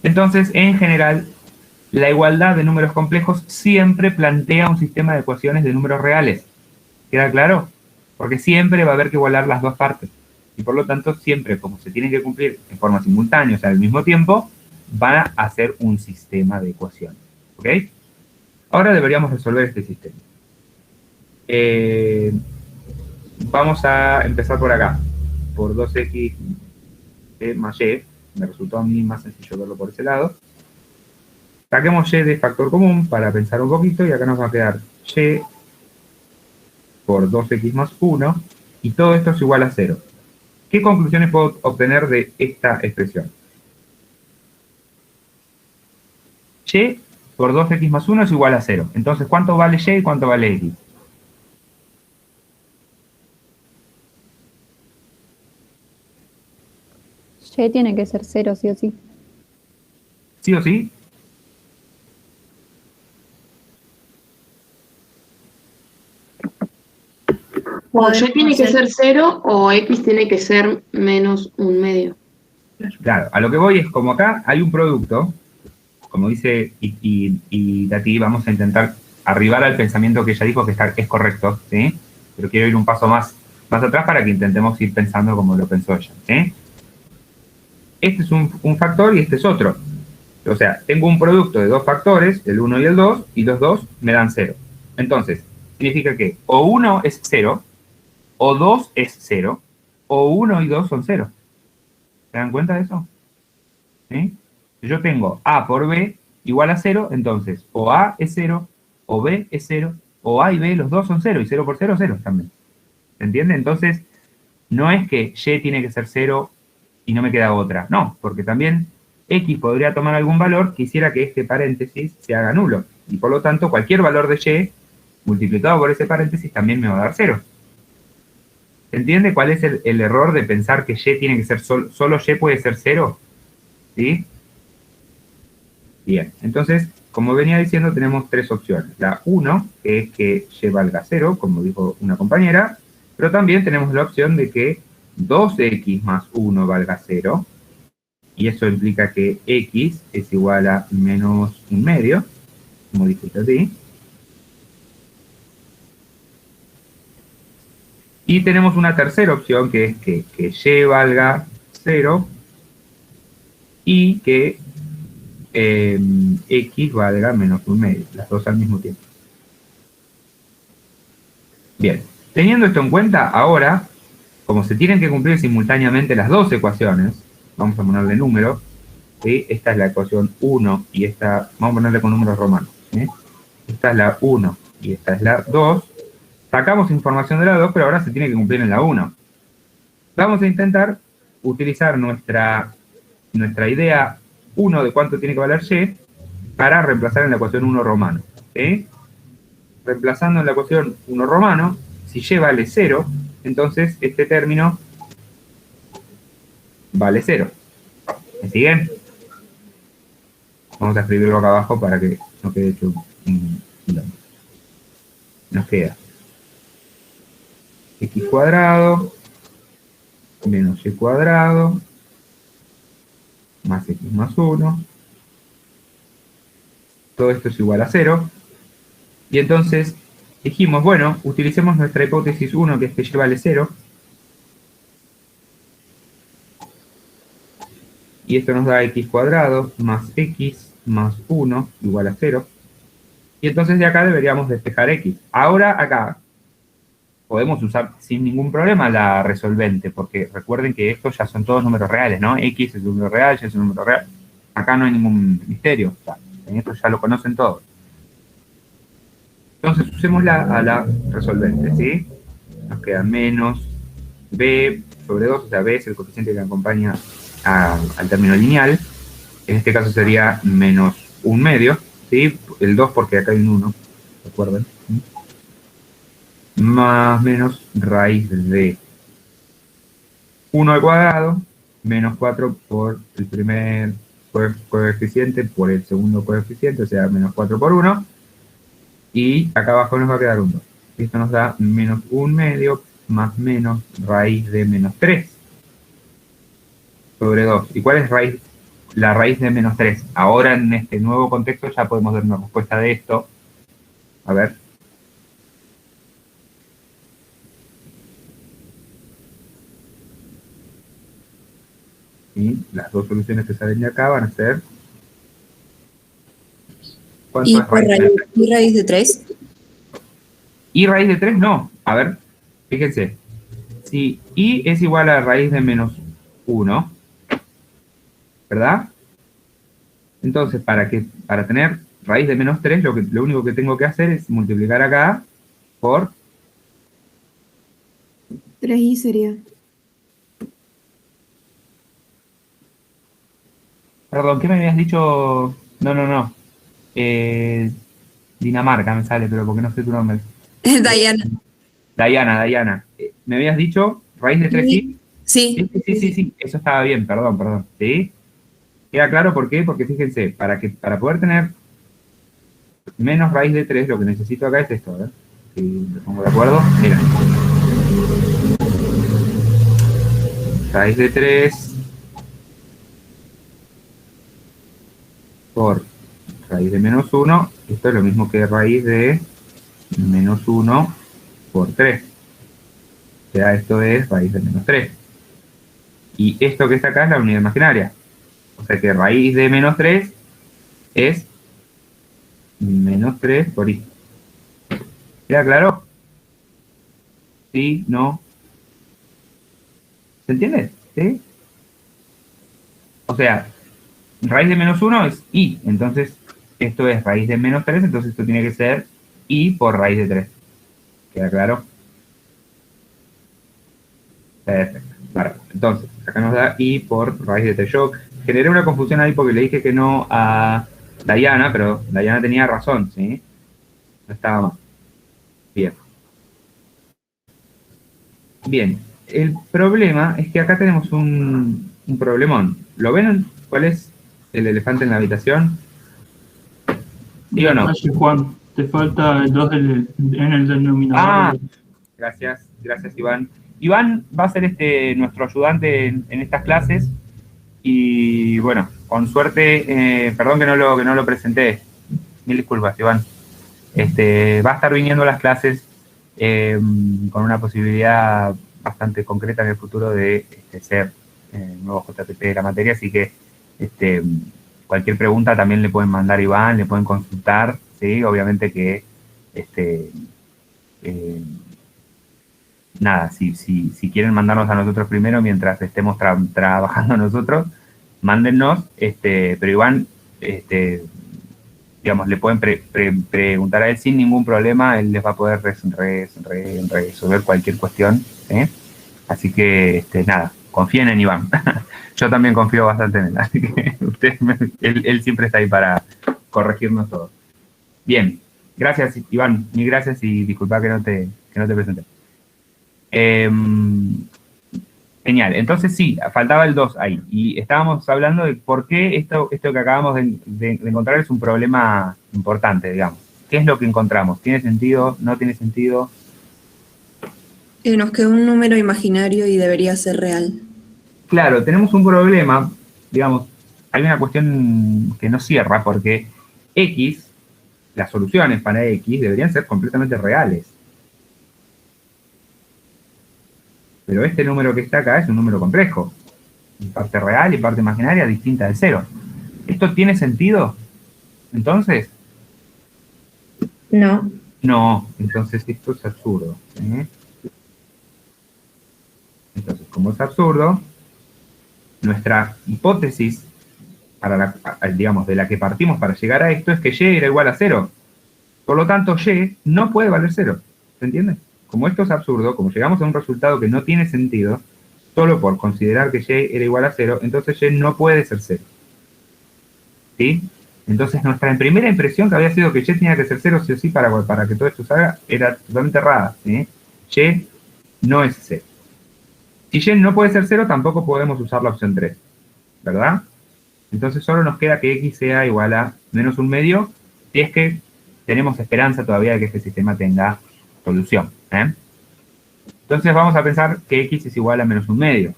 Entonces, en general, la igualdad de números complejos siempre plantea un sistema de ecuaciones de números reales. ¿Queda claro? Porque siempre va a haber que igualar las dos partes. Y por lo tanto, siempre, como se tienen que cumplir en forma simultánea, o sea, al mismo tiempo, van a hacer un sistema de ecuaciones. ¿Ok? Ahora deberíamos resolver este sistema. Vamos a empezar por acá. Por 2x más y. Me resultó a mí más sencillo verlo por ese lado. Saquemos y de factor común para pensar un poquito y acá nos va a quedar y por 2x más 1 y todo esto es igual a 0. ¿Qué conclusiones puedo obtener de esta expresión? Y por 2x más 1 es igual a 0. Entonces, ¿cuánto vale y y cuánto vale x? Y tiene que ser 0, sí o sí. ¿Sí o sí? O y tiene que ser 0 o x tiene que ser menos un medio. Claro, a lo que voy es como acá hay un producto, como dice y Tati, vamos a intentar arribar al pensamiento que ella dijo que es correcto, ¿sí? Pero quiero ir un paso más atrás para que intentemos ir pensando como lo pensó ella, ¿sí? Este es un factor y este es otro. O sea, tengo un producto de dos factores, el 1 y el 2, y los dos me dan 0. Entonces, significa que o 1 es 0, o 2 es 0, o 1 y 2 son 0. ¿Se dan cuenta de eso? ¿Sí? Si yo tengo A por B igual a 0, entonces o A es 0, o B es 0, o A y B los dos son 0, y 0 por 0 0 también. ¿Se entiende? Entonces, no es que y tiene que ser 0 y no me queda otra. No, porque también x podría tomar algún valor que hiciera que este paréntesis se haga nulo. Y por lo tanto, cualquier valor de y multiplicado por ese paréntesis también me va a dar 0. ¿Se entiende cuál es el error de pensar que y tiene que ser solo y puede ser 0? ¿Sí? Bien, entonces, como venía diciendo, tenemos tres opciones. La 1, que es que y valga 0, como dijo una compañera, pero también tenemos la opción de que 2x más 1 valga 0, y eso implica que x es igual a menos un medio, como dijiste así. Y tenemos una tercera opción, que es que y valga 0 y que x valga menos un medio, las dos al mismo tiempo. Bien, teniendo esto en cuenta, ahora, como se tienen que cumplir simultáneamente las dos ecuaciones, vamos a ponerle número, ¿sí? Esta es la ecuación 1 y esta, vamos a ponerle con números romanos, ¿sí? Esta es la 1 y esta es la 2. Sacamos información de la 2, pero ahora se tiene que cumplir en la 1. Vamos a intentar utilizar nuestra idea 1 de cuánto tiene que valer y para reemplazar en la ecuación 1 romano, ¿sí? Reemplazando en la ecuación 1 romano, si y vale 0, entonces este término vale 0. ¿Me siguen? Vamos a escribirlo acá abajo para que no quede hecho un quilombo. Nos queda x cuadrado menos y cuadrado más x más 1. Todo esto es igual a 0. Y entonces dijimos, bueno, utilicemos nuestra hipótesis 1, que es que y vale 0. Y esto nos da x cuadrado más x más 1 igual a 0. Y entonces de acá deberíamos despejar x. Ahora acá podemos usar sin ningún problema la resolvente, porque recuerden que estos ya son todos números reales, ¿no? X es un número real, y es un número real. Acá no hay ningún misterio. O sea, en esto ya lo conocen todos. Entonces usémosla a la resolvente, ¿sí? Nos queda menos b sobre 2, o sea, b es el coeficiente que acompaña al término lineal. En este caso sería menos un medio, ¿sí? El 2 porque acá hay un 1. recuerden. Más menos raíz de 1 al cuadrado, menos 4 por el primer coeficiente por el segundo coeficiente, o sea, menos 4 por 1. Y acá abajo nos va a quedar un 2. Esto nos da menos 1/2 más menos raíz de menos 3 sobre 2. ¿Y cuál es la raíz de menos 3? Ahora en este nuevo contexto ya podemos dar una respuesta de esto. A ver. Y las dos soluciones que salen de acá van a ser... ¿Cuánto ¿Y es raíz de 3? y raíz de 3? Y raíz de 3 no. A ver, fíjense. Si y es igual a raíz de menos 1, ¿verdad? Entonces, para tener raíz de menos 3, lo único que tengo que hacer es multiplicar acá por... 3i sería. Perdón, ¿qué me habías dicho? No. Dinamarca me sale, pero porque no sé tu nombre. Diana. Dayana. ¿Me habías dicho raíz de 3i? Sí. Sí. Eso estaba bien, perdón. ¿Sí? ¿Queda claro por qué? Porque fíjense, para poder tener menos raíz de 3, lo que necesito acá es esto, a ver. Si me pongo de acuerdo. Mira. Raíz de 3 por raíz de menos 1. Esto es lo mismo que raíz de menos 1 por 3. O sea, esto es raíz de menos 3. Y esto que está acá es la unidad imaginaria. O sea que raíz de menos 3 es menos 3 por i. ¿Queda claro? ¿Sí? ¿No? ¿Se entiende? ¿Sí? O sea, raíz de menos 1 es i. Entonces, esto es raíz de menos 3. Entonces, esto tiene que ser i por raíz de 3. ¿Queda claro? Perfecto. Vale. Entonces, acá nos da i por raíz de 3. Yo generé una confusión ahí porque le dije que no a Dayana, pero Dayana tenía razón, ¿sí? No estaba mal. Bien. El problema es que acá tenemos un problemón. ¿Lo ven? ¿Cuál es el elefante en la habitación? ¿Sí o no? Juan, te falta el 2 en el denominador. Ah, gracias, Iván. Iván va a ser nuestro ayudante en estas clases y bueno, con suerte, perdón que no lo presenté, mil disculpas, Iván. Va a estar viniendo a las clases con una posibilidad bastante concreta en el futuro de ser nuevo JTP de la materia, así que cualquier pregunta también le pueden mandar a Iván, le pueden consultar, ¿sí? Obviamente que nada, si quieren mandarnos a nosotros primero mientras estemos trabajando nosotros, mándennos, pero Iván, digamos, le pueden preguntar a él sin ningún problema, él les va a poder resolver cualquier cuestión, ¿eh? Así que, nada, confíen en Iván. Yo también confío bastante en él, así que él siempre está ahí para corregirnos todo. Bien, gracias Iván, mil gracias y disculpa que no te presenté. Genial, entonces sí, faltaba el 2 ahí, y estábamos hablando de por qué esto que acabamos de encontrar es un problema importante, digamos. ¿Qué es lo que encontramos? ¿Tiene sentido? ¿No tiene sentido? Nos quedó un número imaginario y debería ser real. Claro, tenemos un problema, digamos, hay una cuestión que no cierra, porque X, las soluciones para X deberían ser completamente reales. Pero este número que está acá es un número complejo. Y parte real y parte imaginaria distinta del 0. ¿Esto tiene sentido? Entonces. No. No, entonces esto es absurdo. ¿Eh? Entonces, como es absurdo, nuestra hipótesis, digamos, de la que partimos para llegar a esto, es que y era igual a 0. Por lo tanto, y no puede valer 0. ¿Se entiende? Como esto es absurdo, como llegamos a un resultado que no tiene sentido, solo por considerar que y era igual a 0, entonces y no puede ser 0. ¿Sí? Entonces nuestra primera impresión, que había sido que y tenía que ser 0 sí o sí para que todo esto salga, era totalmente errada. ¿Sí? Y no es 0. Si y no puede ser 0, tampoco podemos usar la opción 3, ¿verdad? Entonces solo nos queda que x sea igual a menos un medio, si es que tenemos esperanza todavía de que este sistema tenga solución. Entonces vamos a pensar que x es igual a menos un medio,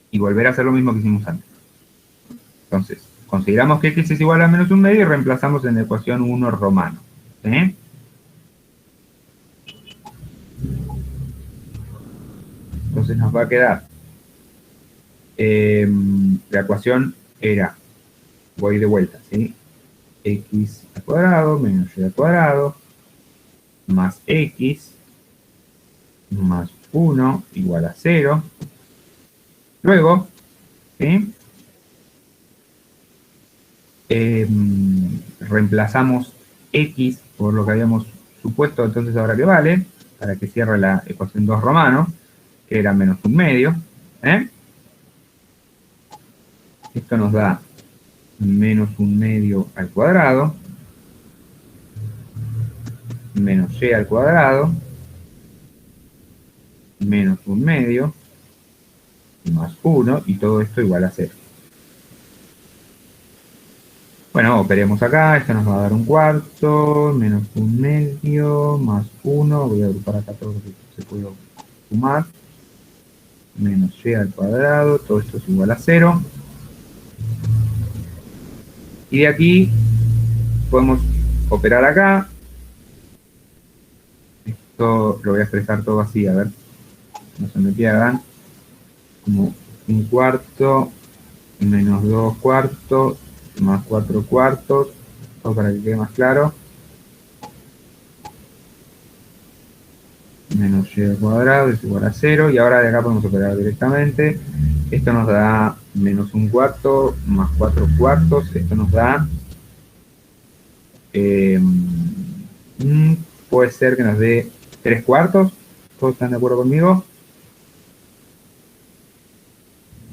y volver a hacer lo mismo que hicimos antes. Entonces, consideramos que x es igual a menos un medio y reemplazamos en la ecuación 1 romano. ¿Sí? Entonces nos va a quedar, la ecuación era, voy de vuelta, ¿sí? X al cuadrado menos y al cuadrado más x más 1 igual a 0. Luego, ¿sí? Reemplazamos x por lo que habíamos supuesto, entonces ahora que vale, para que cierre la ecuación 2 romano, que era menos un medio. Esto nos da menos un medio al cuadrado, menos y al cuadrado, menos un medio, más 1, y todo esto igual a 0. Bueno, operemos acá, esto nos va a dar un cuarto, menos un medio, más 1, voy a agrupar acá todo lo que se puede sumar, menos y al cuadrado, todo esto es igual a 0. Y de aquí podemos operar acá. Esto lo voy a expresar todo así, a ver, no se me pierdan. Como un cuarto, menos 2 cuartos, más 4 cuartos, todo para que quede más claro. Menos y al cuadrado es igual a 0, y ahora de acá podemos operar directamente. Esto nos da menos un cuarto, más 4 cuartos, esto nos da, puede ser que nos dé 3 cuartos, ¿todos están de acuerdo conmigo?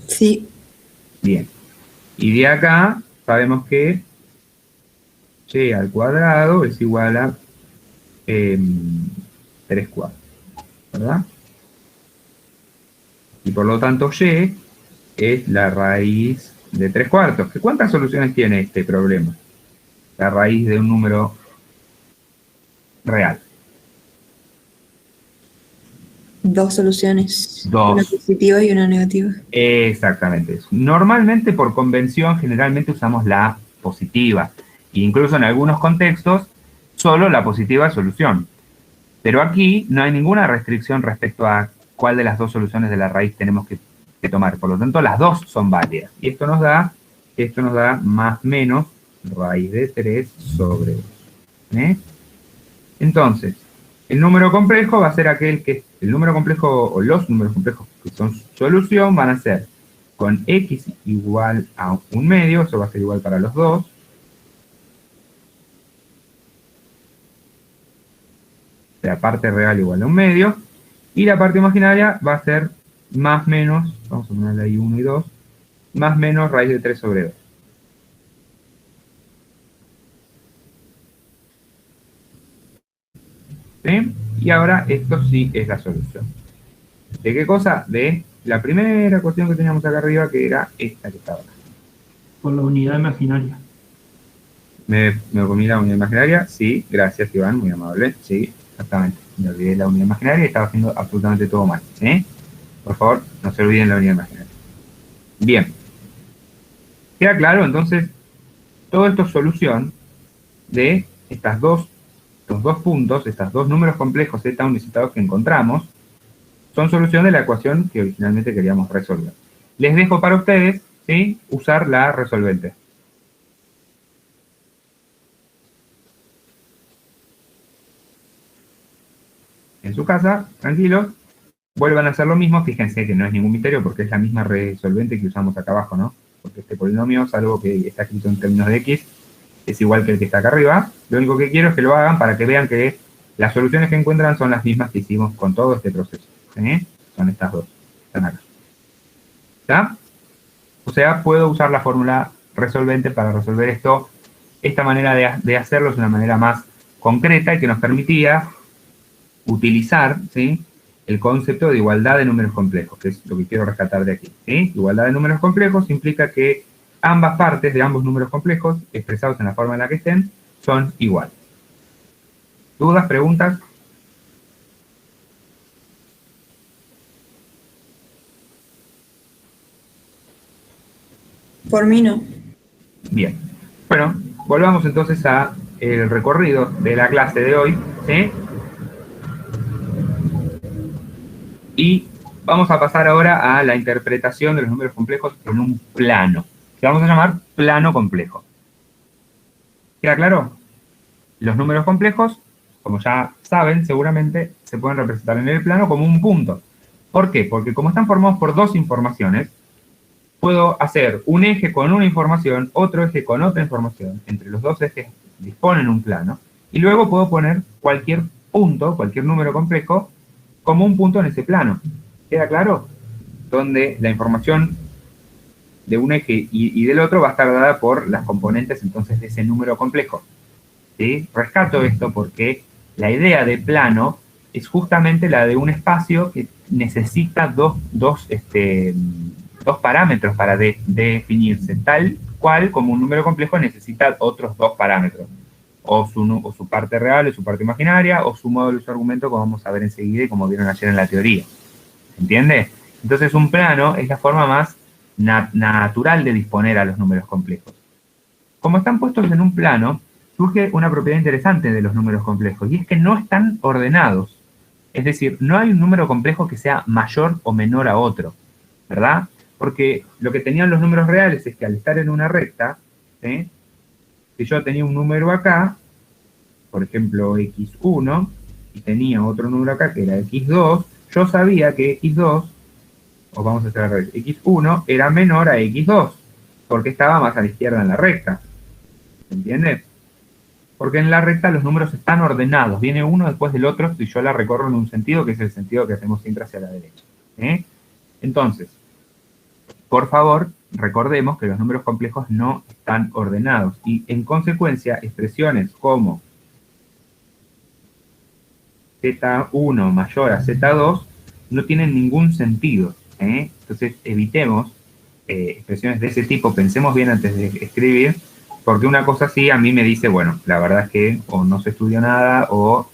Sí. Bien, y de acá sabemos que y al cuadrado es igual a 3 cuartos, ¿verdad? Y por lo tanto y es la raíz de 3 cuartos. ¿Cuántas soluciones tiene este problema? La raíz de un número real. 2 soluciones. 2. Una positiva y una negativa. Exactamente eso. Normalmente, por convención, generalmente usamos la positiva. E incluso en algunos contextos, solo la positiva es solución. Pero aquí no hay ninguna restricción respecto a cuál de las dos soluciones de la raíz tenemos que tomar. Por lo tanto, las dos son válidas. Y esto nos da más menos raíz de 3 sobre 2. Entonces, el número complejo va a ser aquel que, el número complejo o los números complejos que son solución van a ser con x igual a un medio, eso va a ser igual para los dos. La parte real igual a un medio, y la parte imaginaria va a ser más menos, vamos a ponerle ahí 1 y 2, más menos raíz de 3 sobre 2. ¿Sí? Y ahora esto sí es la solución. ¿De qué cosa? De la primera cuestión que teníamos acá arriba, que era esta que estaba acá. Por la unidad imaginaria. ¿Me comí la unidad imaginaria? Sí, gracias Iván, muy amable. Sí, exactamente. Me olvidé la unidad imaginaria y estaba haciendo absolutamente todo mal. ¿Sí? Por favor, no se olviden la unidad imaginaria. Bien. ¿Queda claro? Entonces, todo esto es solución de estos dos puntos, estos dos números complejos z1 y z2 que encontramos, son solución de la ecuación que originalmente queríamos resolver. Les dejo para ustedes, ¿sí?, usar la resolvente. En su casa, tranquilos, vuelvan a hacer lo mismo. Fíjense que no es ningún misterio porque es la misma resolvente que usamos acá abajo, ¿no? Porque este polinomio, salvo que está escrito en términos de x, es igual que el que está acá arriba. Lo único que quiero es que lo hagan para que vean que las soluciones que encuentran son las mismas que hicimos con todo este proceso. ¿Sí? Son estas dos. Están acá. ¿Está? O sea, puedo usar la fórmula resolvente para resolver esto esta manera de hacerlo es una manera más concreta y que nos permitía utilizar, ¿sí?, el concepto de igualdad de números complejos, que es lo que quiero rescatar de aquí, ¿sí? Igualdad de números complejos implica que ambas partes de ambos números complejos, expresados en la forma en la que estén, son iguales. ¿Dudas, preguntas? Por mí no. Bien. Bueno, volvamos entonces a el recorrido de la clase de hoy, ¿sí? Y vamos a pasar ahora a la interpretación de los números complejos en un plano, que vamos a llamar plano complejo. ¿Queda claro? Los números complejos, como ya saben, seguramente se pueden representar en el plano como un punto. ¿Por qué? Porque como están formados por dos informaciones, puedo hacer un eje con una información, otro eje con otra información. Entre los dos ejes disponen un plano. Y luego puedo poner cualquier punto, cualquier número complejo, como un punto en ese plano. ¿Queda claro? Donde la información de un eje y del otro va a estar dada por las componentes entonces de ese número complejo. ¿Sí? Rescato esto porque la idea de plano es justamente la de un espacio que necesita dos parámetros para definirse, tal cual como un número complejo necesita otros dos parámetros, o su parte real o su parte imaginaria, o su módulo y su argumento, como vamos a ver enseguida y como vieron ayer en la teoría. ¿Se entiende? Entonces un plano es la forma más natural de disponer a los números complejos. Como están puestos en un plano, surge una propiedad interesante de los números complejos, y es que no están ordenados. Es decir, no hay un número complejo que sea mayor o menor a otro, ¿verdad? Porque lo que tenían los números reales es que al estar en una recta, ¿sí?, si yo tenía un número acá, por ejemplo x1, y tenía otro número acá que era x2, yo sabía que x2, o vamos a hacer al revés, x1 era menor a x2, porque estaba más a la izquierda en la recta. ¿Se entiende? Porque en la recta los números están ordenados, viene uno después del otro y yo la recorro en un sentido que es el sentido que hacemos siempre hacia la derecha. Entonces, por favor, recordemos que los números complejos no están ordenados y en consecuencia expresiones como Z1 mayor a Z2 no tienen ningún sentido. Entonces evitemos expresiones de ese tipo, pensemos bien antes de escribir, porque una cosa así a mí me dice, bueno, la verdad es que o no se estudió nada o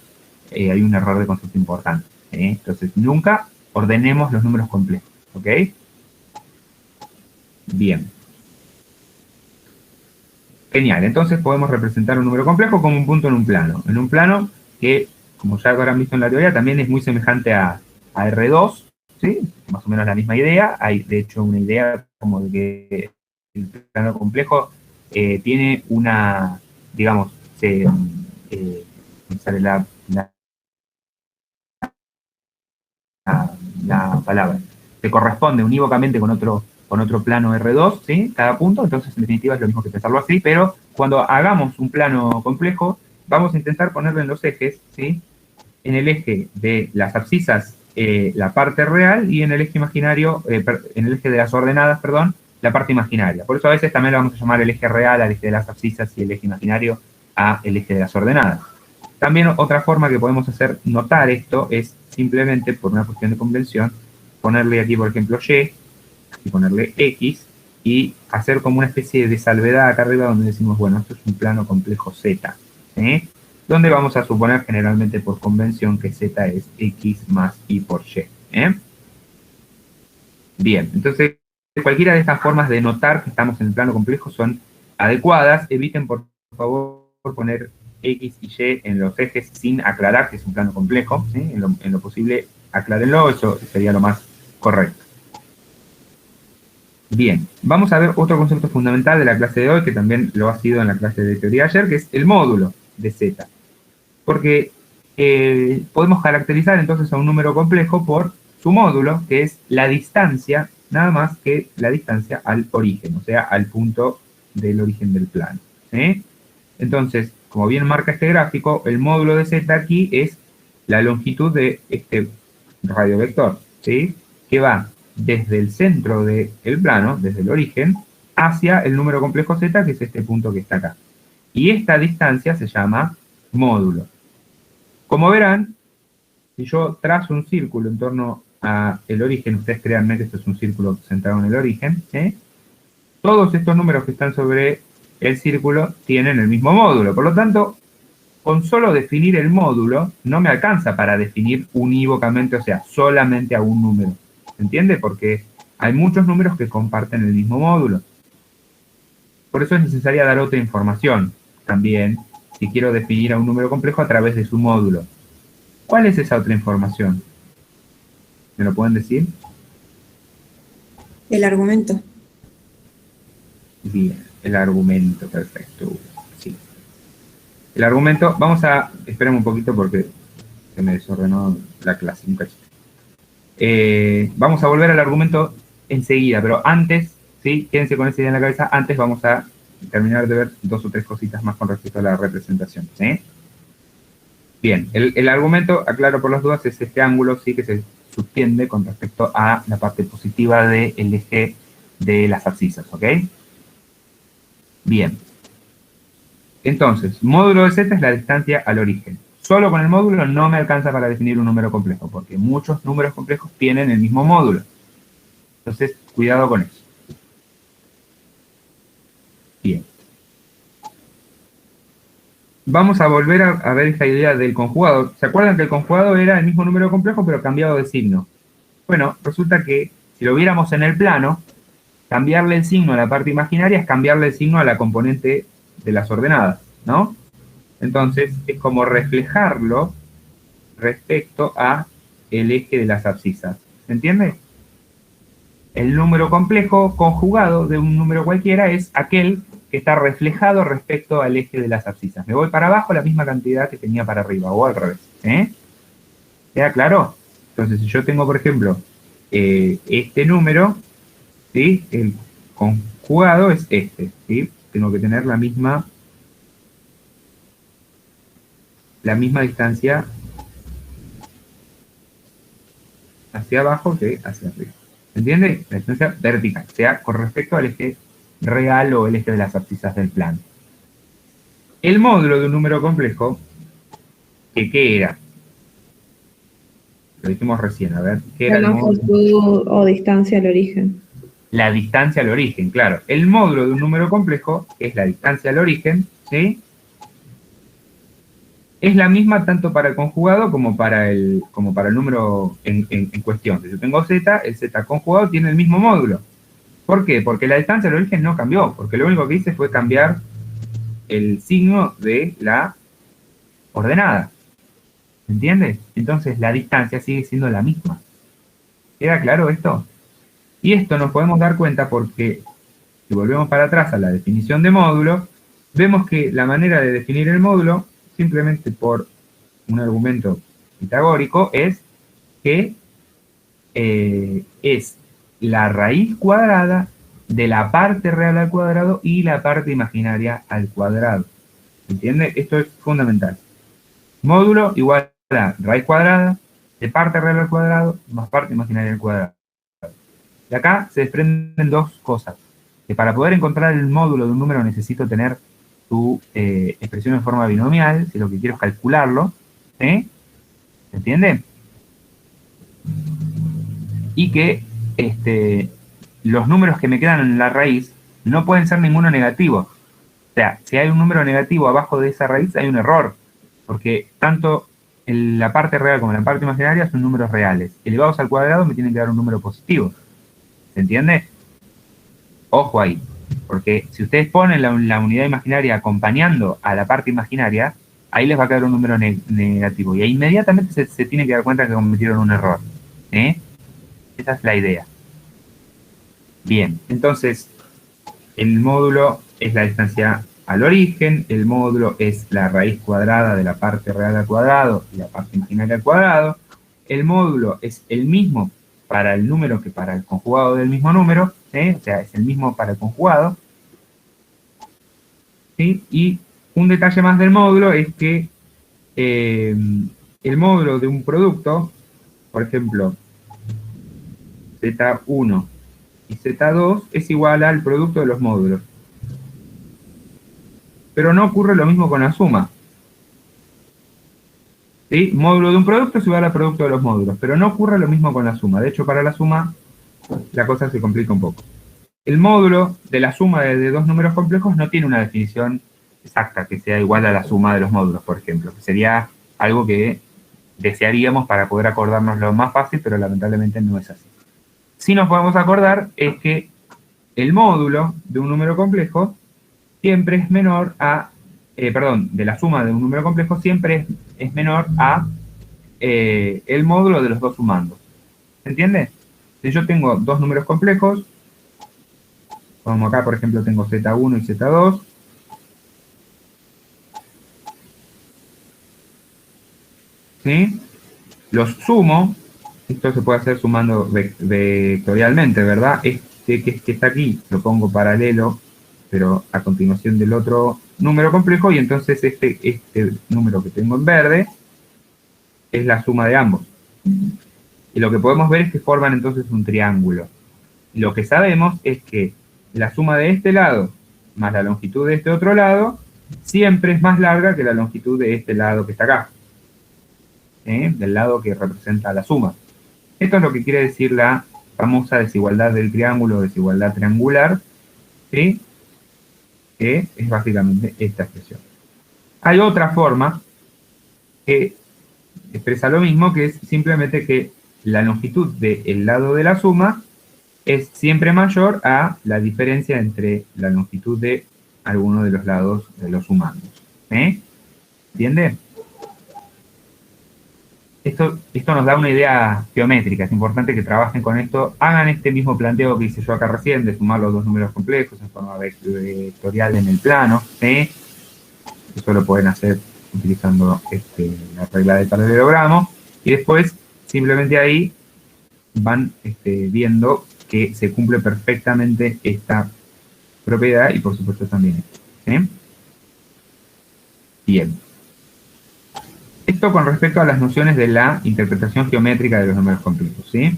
hay un error de concepto importante. Entonces nunca ordenemos los números complejos, ¿ok? Bien. Genial, entonces podemos representar un número complejo como un punto en un plano. En un plano que, como ya habrán visto en la teoría, también es muy semejante a R2, ¿sí? Más o menos la misma idea. Hay, de hecho, una idea como de que el plano complejo tiene una, digamos, sale la palabra, se corresponde unívocamente con otro plano R2, ¿sí?, cada punto. Entonces en definitiva es lo mismo que pensarlo así, pero cuando hagamos un plano complejo vamos a intentar ponerlo en los ejes, ¿sí?, en el eje de las abscisas la parte real y en el eje imaginario, en el eje de las ordenadas, perdón, la parte imaginaria. Por eso a veces también lo vamos a llamar el eje real al eje de las abscisas y el eje imaginario a el eje de las ordenadas. También otra forma que podemos hacer notar esto es simplemente, por una cuestión de convención, ponerle aquí, por ejemplo, Y, y ponerle X, y hacer como una especie de salvedad acá arriba donde decimos, bueno, esto es un plano complejo Z, donde vamos a suponer generalmente por convención que Z es X más Y por Y. Bien, entonces cualquiera de estas formas de notar que estamos en el plano complejo son adecuadas. Eviten, por favor, poner X y Y en los ejes sin aclarar que es un plano complejo, ¿sí? En lo posible, aclárenlo, eso sería lo más correcto. Bien, vamos a ver otro concepto fundamental de la clase de hoy, que también lo ha sido en la clase de teoría ayer, que es el módulo de Z. Porque podemos caracterizar entonces a un número complejo por su módulo, que es la distancia, nada más que la distancia al origen, o sea, al punto del origen del plano. Entonces, como bien marca este gráfico, el módulo de Z aquí es la longitud de este radiovector, ¿sí?, que va desde el centro del plano, desde el origen, hacia el número complejo Z, que es este punto que está acá. Y esta distancia se llama módulo. Como verán, si yo trazo un círculo en torno a el origen, ustedes créanme que esto es un círculo centrado en el origen, todos estos números que están sobre el círculo tienen el mismo módulo. Por lo tanto, con solo definir el módulo, no me alcanza para definir unívocamente, o sea, solamente a un número. ¿Se entiende? Porque hay muchos números que comparten el mismo módulo. Por eso es necesaria dar otra información también, si quiero definir a un número complejo a través de su módulo. ¿Cuál es esa otra información? ¿Me lo pueden decir? El argumento. Bien, el argumento, perfecto. Sí. El argumento, vamos a, esperen un poquito porque se me desordenó la clase, un cachito. Vamos a volver al argumento enseguida, pero antes, ¿sí? Quédense con esa idea en la cabeza, antes vamos a terminar de ver 2 o 3 cositas más con respecto a la representación, ¿sí? Bien, el argumento, aclaro por las dudas, es este ángulo, sí, que se subtiende con respecto a la parte positiva del eje de las abscisas, ¿ok? Bien. Entonces, módulo de z es la distancia al origen. Solo con el módulo no me alcanza para definir un número complejo, porque muchos números complejos tienen el mismo módulo. Entonces, cuidado con eso. Bien. Vamos a volver a ver esta idea del conjugado. ¿Se acuerdan que el conjugado era el mismo número complejo, pero cambiado de signo? Bueno, resulta que si lo viéramos en el plano, cambiarle el signo a la parte imaginaria es cambiarle el signo a la componente de las ordenadas, ¿no? Entonces, es como reflejarlo respecto a el eje de las abscisas. ¿Se entiende? El número complejo conjugado de un número cualquiera es aquel que está reflejado respecto al eje de las abscisas. Me voy para abajo la misma cantidad que tenía para arriba, o al revés. ¿Queda claro? Entonces, si yo tengo, por ejemplo, este número, ¿sí? El conjugado es este, ¿sí? Tengo que tener la misma distancia hacia abajo que hacia arriba. ¿Se entiende? La distancia vertical, sea con respecto al eje real o el eje de las abscisas del plano. El módulo de un número complejo, ¿qué era? Lo dijimos recién, a ver, ¿qué era el módulo? Longitud o distancia al origen. La distancia al origen, claro. El módulo de un número complejo, que es la distancia al origen, ¿sí? Es la misma tanto para el conjugado como para el número en cuestión. Si yo tengo z, el z conjugado tiene el mismo módulo. ¿Por qué? Porque la distancia al origen no cambió, porque lo único que hice fue cambiar el signo de la ordenada. ¿Se entiende? Entonces la distancia sigue siendo la misma. ¿Queda claro esto? Y esto nos podemos dar cuenta porque, si volvemos para atrás a la definición de módulo, vemos que la manera de definir el módulo, simplemente por un argumento pitagórico, es que es la raíz cuadrada de la parte real al cuadrado y la parte imaginaria al cuadrado. ¿Entiende? Esto es fundamental. Módulo igual a raíz cuadrada de parte real al cuadrado más parte imaginaria al cuadrado. De acá se desprenden 2 cosas. Que para poder encontrar el módulo de un número necesito tener su expresión en forma binomial, si lo que quiero es calcularlo. ¿Se entiende? Y que los números que me quedan en la raíz no pueden ser ninguno negativo. O sea, si hay un número negativo abajo de esa raíz, hay un error. Porque tanto la parte real como la parte imaginaria son números reales. Elevados al cuadrado me tienen que dar un número positivo. ¿Se entiende? Ojo ahí. Porque si ustedes ponen la unidad imaginaria acompañando a la parte imaginaria, ahí les va a quedar un número negativo. Y ahí inmediatamente se tiene que dar cuenta que cometieron un error. Esa es la idea. Bien, entonces, el módulo es la distancia al origen, el módulo es la raíz cuadrada de la parte real al cuadrado y la parte imaginaria al cuadrado. El módulo es el mismo para el número que para el conjugado del mismo número, ¿sí? O sea, es el mismo para el conjugado. ¿Sí? Y un detalle más del módulo es que el módulo de un producto, por ejemplo, Z1 y Z2 es igual al producto de los módulos. pero no ocurre lo mismo con la suma. ¿Sí? Módulo de un producto es igual al producto de los módulos, pero no ocurre lo mismo con la suma. De hecho, para la suma, la cosa se complica un poco. El módulo de la suma de dos números complejos no tiene una definición exacta que sea igual a la suma de los módulos, por ejemplo, que sería algo que desearíamos para poder acordarnos lo más fácil, pero lamentablemente no es así. Si nos podemos acordar es que el módulo de un número complejo siempre es menor a, de la suma de un número complejo siempre es menor a el módulo de los dos sumandos. ¿Se entiende? Si yo tengo dos números complejos, como acá por ejemplo tengo Z1 y Z2, ¿sí? Los sumo, esto se puede hacer sumando vectorialmente, ¿verdad? Este que está aquí lo pongo paralelo, pero a continuación del otro número complejo, y entonces este número que tengo en verde es la suma de ambos. Y lo que podemos ver es que forman entonces un triángulo. Lo que sabemos es que la suma de este lado más la longitud de este otro lado siempre es más larga que la longitud de este lado que está acá. Del lado que representa la suma. Esto es lo que quiere decir la famosa desigualdad del triángulo, desigualdad triangular, ¿sí? Que es básicamente esta expresión. Hay otra forma que expresa lo mismo, que es simplemente que la longitud del lado de la suma es siempre mayor a la diferencia entre la longitud de alguno de los lados de los sumandos. ¿Entiende? Esto nos da una idea geométrica, es importante que trabajen con esto, hagan este mismo planteo que hice yo acá recién, de sumar los dos números complejos en forma vectorial en el plano, eso lo pueden hacer utilizando la regla del paralelogramo, y después simplemente ahí van viendo que se cumple perfectamente esta propiedad y por supuesto también esto. Bien. Esto con respecto a las nociones de la interpretación geométrica de los números complejos, ¿sí?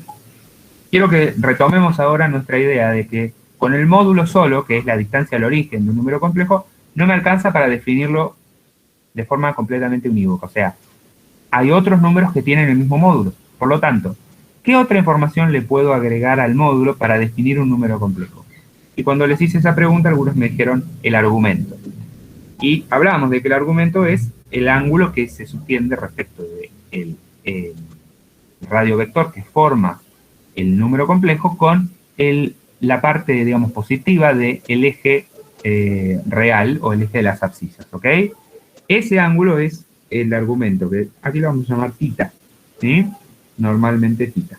Quiero que retomemos ahora nuestra idea de que con el módulo solo, que es la distancia al origen de un número complejo, no me alcanza para definirlo de forma completamente unívoca. O sea, hay otros números que tienen el mismo módulo. Por lo tanto, ¿qué otra información le puedo agregar al módulo para definir un número complejo? Y cuando les hice esa pregunta, algunos me dijeron el argumento. Y hablamos de que el argumento es el ángulo que se subtiende respecto del radio vector que forma el número complejo con la parte, digamos, positiva del eje real o el eje de las abscisas, ¿ok? Ese ángulo es el argumento, que aquí lo vamos a llamar θ, ¿sí? Normalmente θ.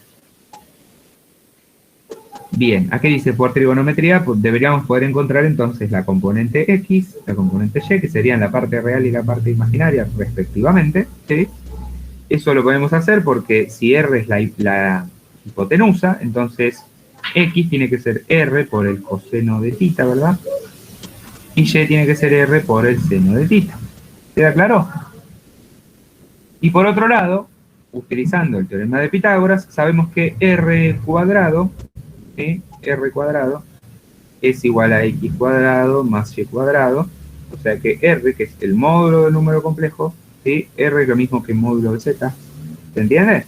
Bien, aquí dice por trigonometría, pues deberíamos poder encontrar entonces la componente X, la componente Y, que serían la parte real y la parte imaginaria respectivamente, ¿sí? Eso lo podemos hacer porque si R es la hipotenusa, entonces X tiene que ser R por el coseno de θ, ¿verdad? Y Y tiene que ser R por el seno de θ. ¿Queda claro? Y por otro lado, utilizando el teorema de Pitágoras, sabemos que R cuadrado, ¿sí? R cuadrado es igual a X cuadrado más Y cuadrado, o sea que R, que es el módulo del número complejo, ¿sí? R es lo mismo que el módulo de Z, ¿se entiende?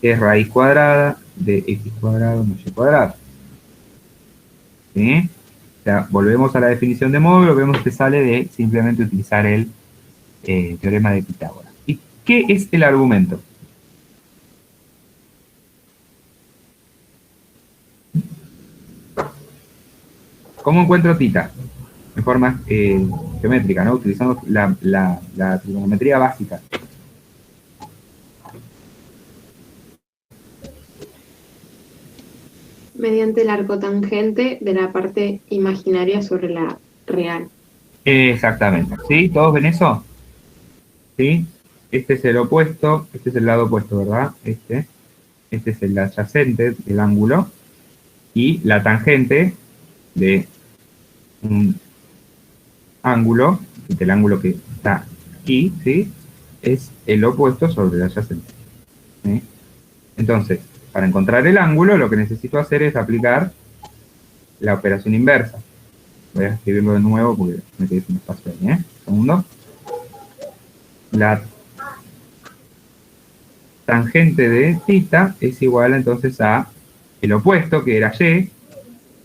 Es raíz cuadrada de X cuadrado más Y cuadrado, ¿sí? O sea, volvemos a la definición de módulo, vemos que sale de simplemente utilizar el teorema de Pitágoras. ¿Y qué es el argumento? ¿Cómo encuentro θ? En forma geométrica, ¿no? Utilizando la trigonometría básica. Mediante el arco tangente de la parte imaginaria sobre la real. Exactamente. ¿Sí? ¿Todos ven eso? ¿Sí? Este es el opuesto, este es el lado opuesto, ¿verdad? Este es el adyacente del ángulo y la tangente de un ángulo, del ángulo que está aquí, ¿sí? Es el opuesto sobre el adyacente. ¿Sí? Entonces, para encontrar el ángulo, lo que necesito hacer es aplicar la operación inversa. Voy a escribirlo de nuevo porque me quedé sin espacio ahí, Un segundo. La tangente de θ es igual entonces a el opuesto, que era y,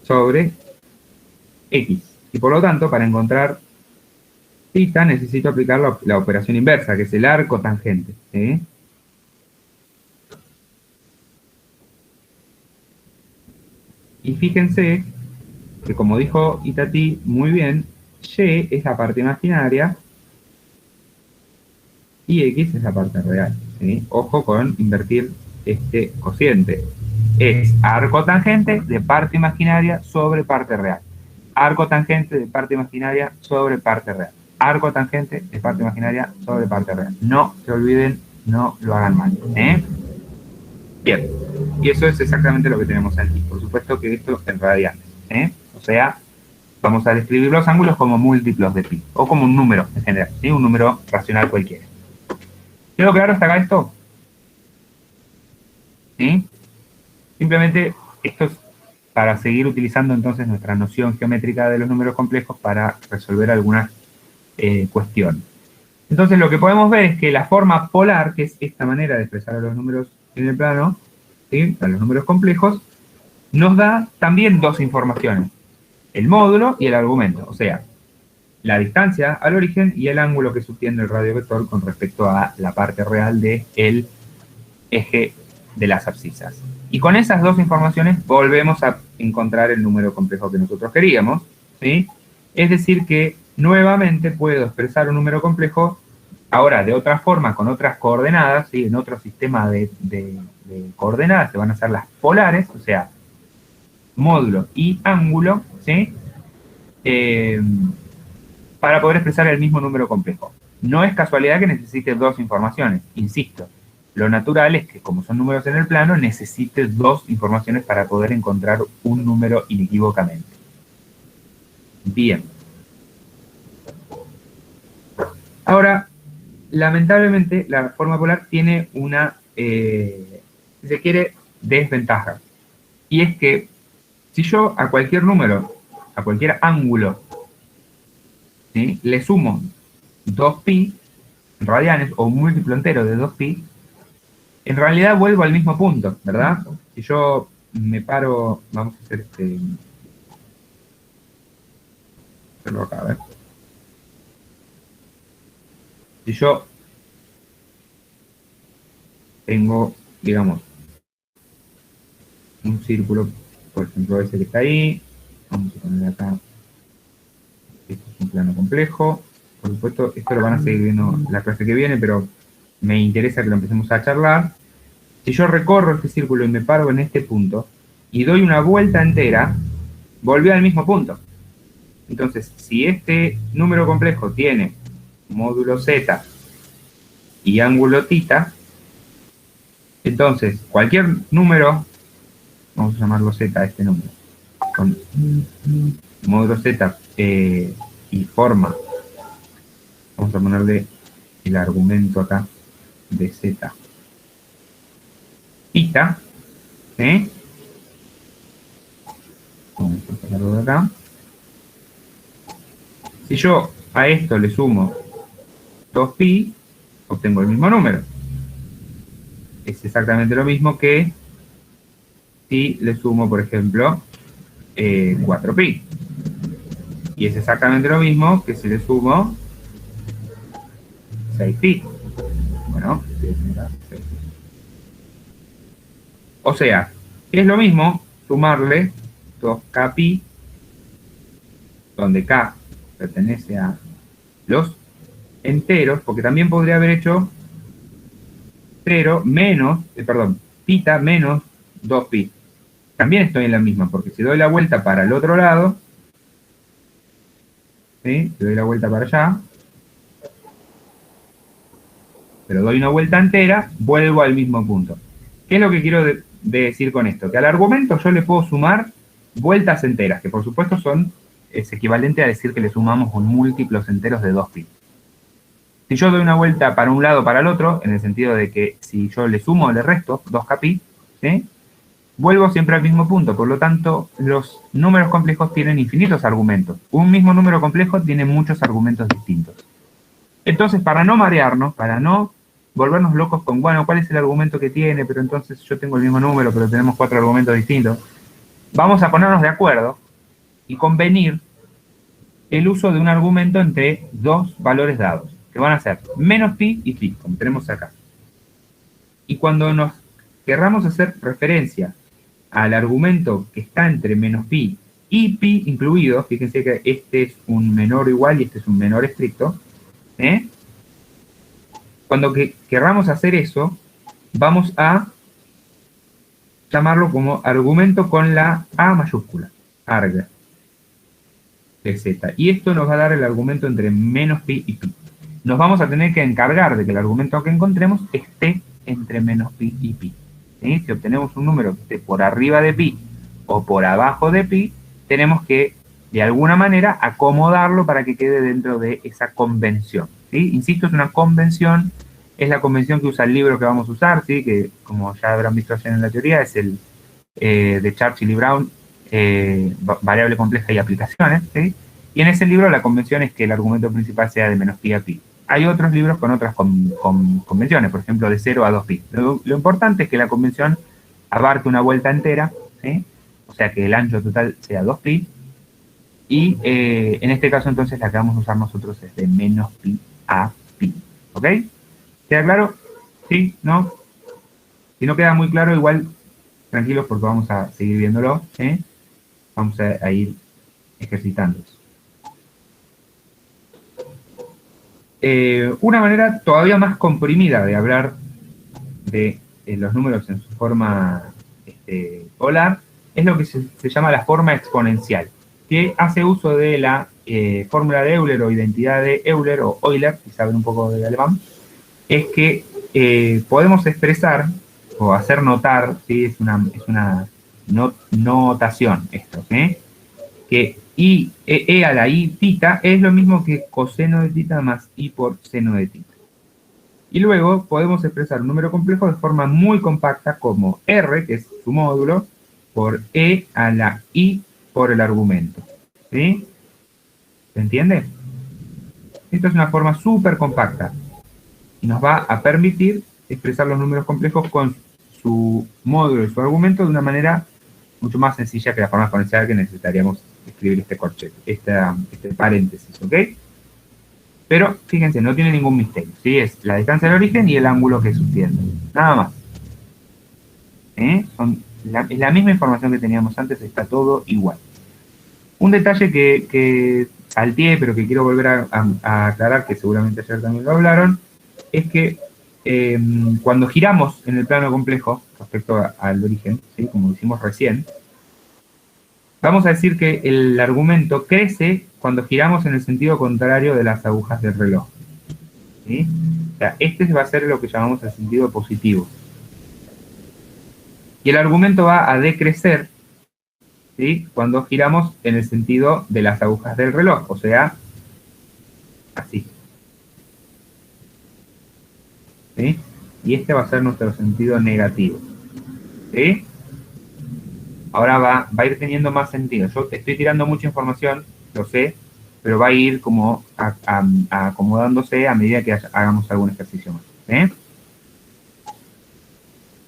sobre x. Y por lo tanto, para encontrar θ necesito aplicar la operación inversa, que es el arco tangente. Y fíjense que, como dijo Itati muy bien, y es la parte imaginaria y x es la parte real. Ojo con invertir este cociente. Es arco tangente de parte imaginaria sobre parte real. Arco tangente de parte imaginaria sobre parte real. Arco tangente de parte imaginaria sobre parte real. No se olviden, no lo hagan mal. Bien, y eso es exactamente lo que tenemos aquí. Por supuesto que esto en radianes. O sea, vamos a describir los ángulos como múltiplos de pi, o como un número en general, un número racional cualquiera. ¿Quedó claro hasta acá esto? Simplemente esto es para seguir utilizando entonces nuestra noción geométrica de los números complejos para resolver algunas cuestiones. Entonces lo que podemos ver es que la forma polar, que es esta manera de expresar a los números en el plano, a los números complejos, nos da también dos informaciones: el módulo y el argumento, o sea, la distancia al origen y el ángulo que subtiende el radio vector con respecto a la parte real del eje de las abscisas. Y con esas dos informaciones volvemos a encontrar el número complejo que nosotros queríamos, Es decir que nuevamente puedo expresar un número complejo ahora de otra forma, con otras coordenadas, en otro sistema de coordenadas, que van a ser las polares, o sea, módulo y ángulo, para poder expresar el mismo número complejo. No es casualidad que necesite dos informaciones, insisto. Lo natural es que, como son números en el plano, necesite dos informaciones para poder encontrar un número inequívocamente. Bien. Ahora, lamentablemente, la forma polar tiene una, si se quiere, desventaja. Y es que, si yo a cualquier número, a cualquier ángulo, le sumo 2pi radianes o un múltiplo entero de 2pi, en realidad vuelvo al mismo punto, ¿verdad? Si yo me paro, vamos a hacer hacerlo acá, a ver. Si yo tengo, digamos, un círculo, por ejemplo, ese que está ahí, vamos a poner acá, esto es un plano complejo. Por supuesto, esto lo van a seguir viendo la clase que viene, pero me interesa que lo empecemos a charlar. Si yo recorro este círculo y me paro en este punto, y doy una vuelta entera, volví al mismo punto. Entonces, si este número complejo tiene módulo z y ángulo θ, entonces cualquier número, vamos a llamarlo z a este número, con módulo z y forma, vamos a ponerle el argumento acá de z θ, vamos a sacarlo de acá. Si yo a esto le sumo 2pi, obtengo el mismo número. Es exactamente lo mismo que si le sumo, por ejemplo, 4pi. Y es exactamente lo mismo que si le sumo 6pi. Bueno, o sea, es lo mismo sumarle 2kpi, donde k pertenece a los enteros, porque también podría haber hecho 0 menos, θ menos 2pi. También estoy en la misma, porque si doy la vuelta para el otro lado, si doy la vuelta para allá, pero doy una vuelta entera, vuelvo al mismo punto. ¿Qué es lo que quiero decir con esto? Que al argumento yo le puedo sumar vueltas enteras, que por supuesto es equivalente a decir que le sumamos un múltiplos enteros de 2pi. Si yo doy una vuelta para un lado o para el otro, en el sentido de que si yo le sumo o le resto 2kpi, Vuelvo siempre al mismo punto, por lo tanto, los números complejos tienen infinitos argumentos. Un mismo número complejo tiene muchos argumentos distintos. Entonces, para no marearnos, para no volvernos locos con, bueno, ¿cuál es el argumento que tiene? Pero entonces yo tengo el mismo número, pero tenemos 4 argumentos distintos. Vamos a ponernos de acuerdo y convenir el uso de un argumento entre dos valores dados, que van a ser menos pi y pi, como tenemos acá. Y cuando nos querramos hacer referencia al argumento que está entre menos pi y pi incluido, fíjense que este es un menor o igual y este es un menor estricto, cuando querramos hacer eso, vamos a llamarlo como argumento con la A mayúscula, arg, de z. Y esto nos va a dar el argumento entre menos pi y pi. Nos vamos a tener que encargar de que el argumento que encontremos esté entre menos pi y pi. ¿Sí? Si obtenemos un número que esté por arriba de pi o por abajo de pi, tenemos que, de alguna manera, acomodarlo para que quede dentro de esa convención. ¿Sí? Insisto, es una convención, es la convención que usa el libro que vamos a usar, ¿sí? Que como ya habrán visto ayer en la teoría, es el de Churchill y Brown, variable compleja y aplicaciones. ¿Sí? Y en ese libro la convención es que el argumento principal sea de menos pi a pi. Hay otros libros con otras convenciones, por ejemplo, de 0 a 2pi. Lo importante es que la convención abarque una vuelta entera, ¿sí? O sea que el ancho total sea 2pi, y en este caso entonces la que vamos a usar nosotros es de menos pi a pi. ¿Ok? ¿Queda claro? ¿Sí? ¿No? Si no queda muy claro, igual tranquilos porque vamos a seguir viéndolo. Vamos a ir ejercitando eso. Una manera todavía más comprimida de hablar de los números en su forma polar es lo que se llama la forma exponencial, que hace uso de la fórmula de Euler o identidad de Euler o Euler, si saben un poco de alemán. Es que podemos expresar o hacer notar, ¿sí? es una notación esto, que e a la i tita es lo mismo que coseno de tita más i por seno de tita. Y luego podemos expresar un número complejo de forma muy compacta como r, que es su módulo, por e a la i por el argumento. ¿Sí? ¿Se entiende? Esta es una forma súper compacta y nos va a permitir expresar los números complejos con su módulo y su argumento de una manera mucho más sencilla que la forma exponencial que necesitaríamos escribir este corchete, este paréntesis, ¿ok? Pero, fíjense, no tiene ningún misterio, ¿sí? Es la distancia del origen y el ángulo que sostiene. Nada más. Es la misma información que teníamos antes, está todo igual. Un detalle que salteé, pero que quiero volver a aclarar, que seguramente ayer también lo hablaron, es que cuando giramos en el plano complejo, respecto al origen, ¿sí? Como hicimos recién, vamos a decir que el argumento crece cuando giramos en el sentido contrario de las agujas del reloj. ¿Sí? O sea, este va a ser lo que llamamos el sentido positivo. Y el argumento va a decrecer, ¿sí? Cuando giramos en el sentido de las agujas del reloj, o sea, así. ¿Sí? Y este va a ser nuestro sentido negativo. ¿Sí? Ahora va a ir teniendo más sentido. Yo estoy tirando mucha información, lo sé, pero va a ir como acomodándose a medida que hagamos algún ejercicio más.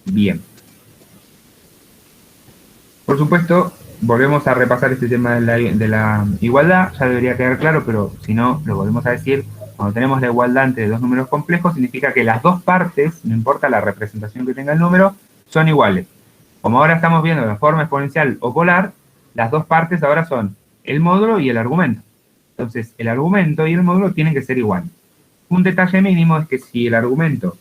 Bien. Por supuesto, volvemos a repasar este tema de la igualdad. Ya debería quedar claro, pero si no, lo volvemos a decir. Cuando tenemos la igualdad entre dos números complejos, significa que las dos partes, no importa la representación que tenga el número, son iguales. Como ahora estamos viendo la forma exponencial o polar, las dos partes ahora son el módulo y el argumento. Entonces, el argumento y el módulo tienen que ser iguales. Un detalle mínimo es que si el argumento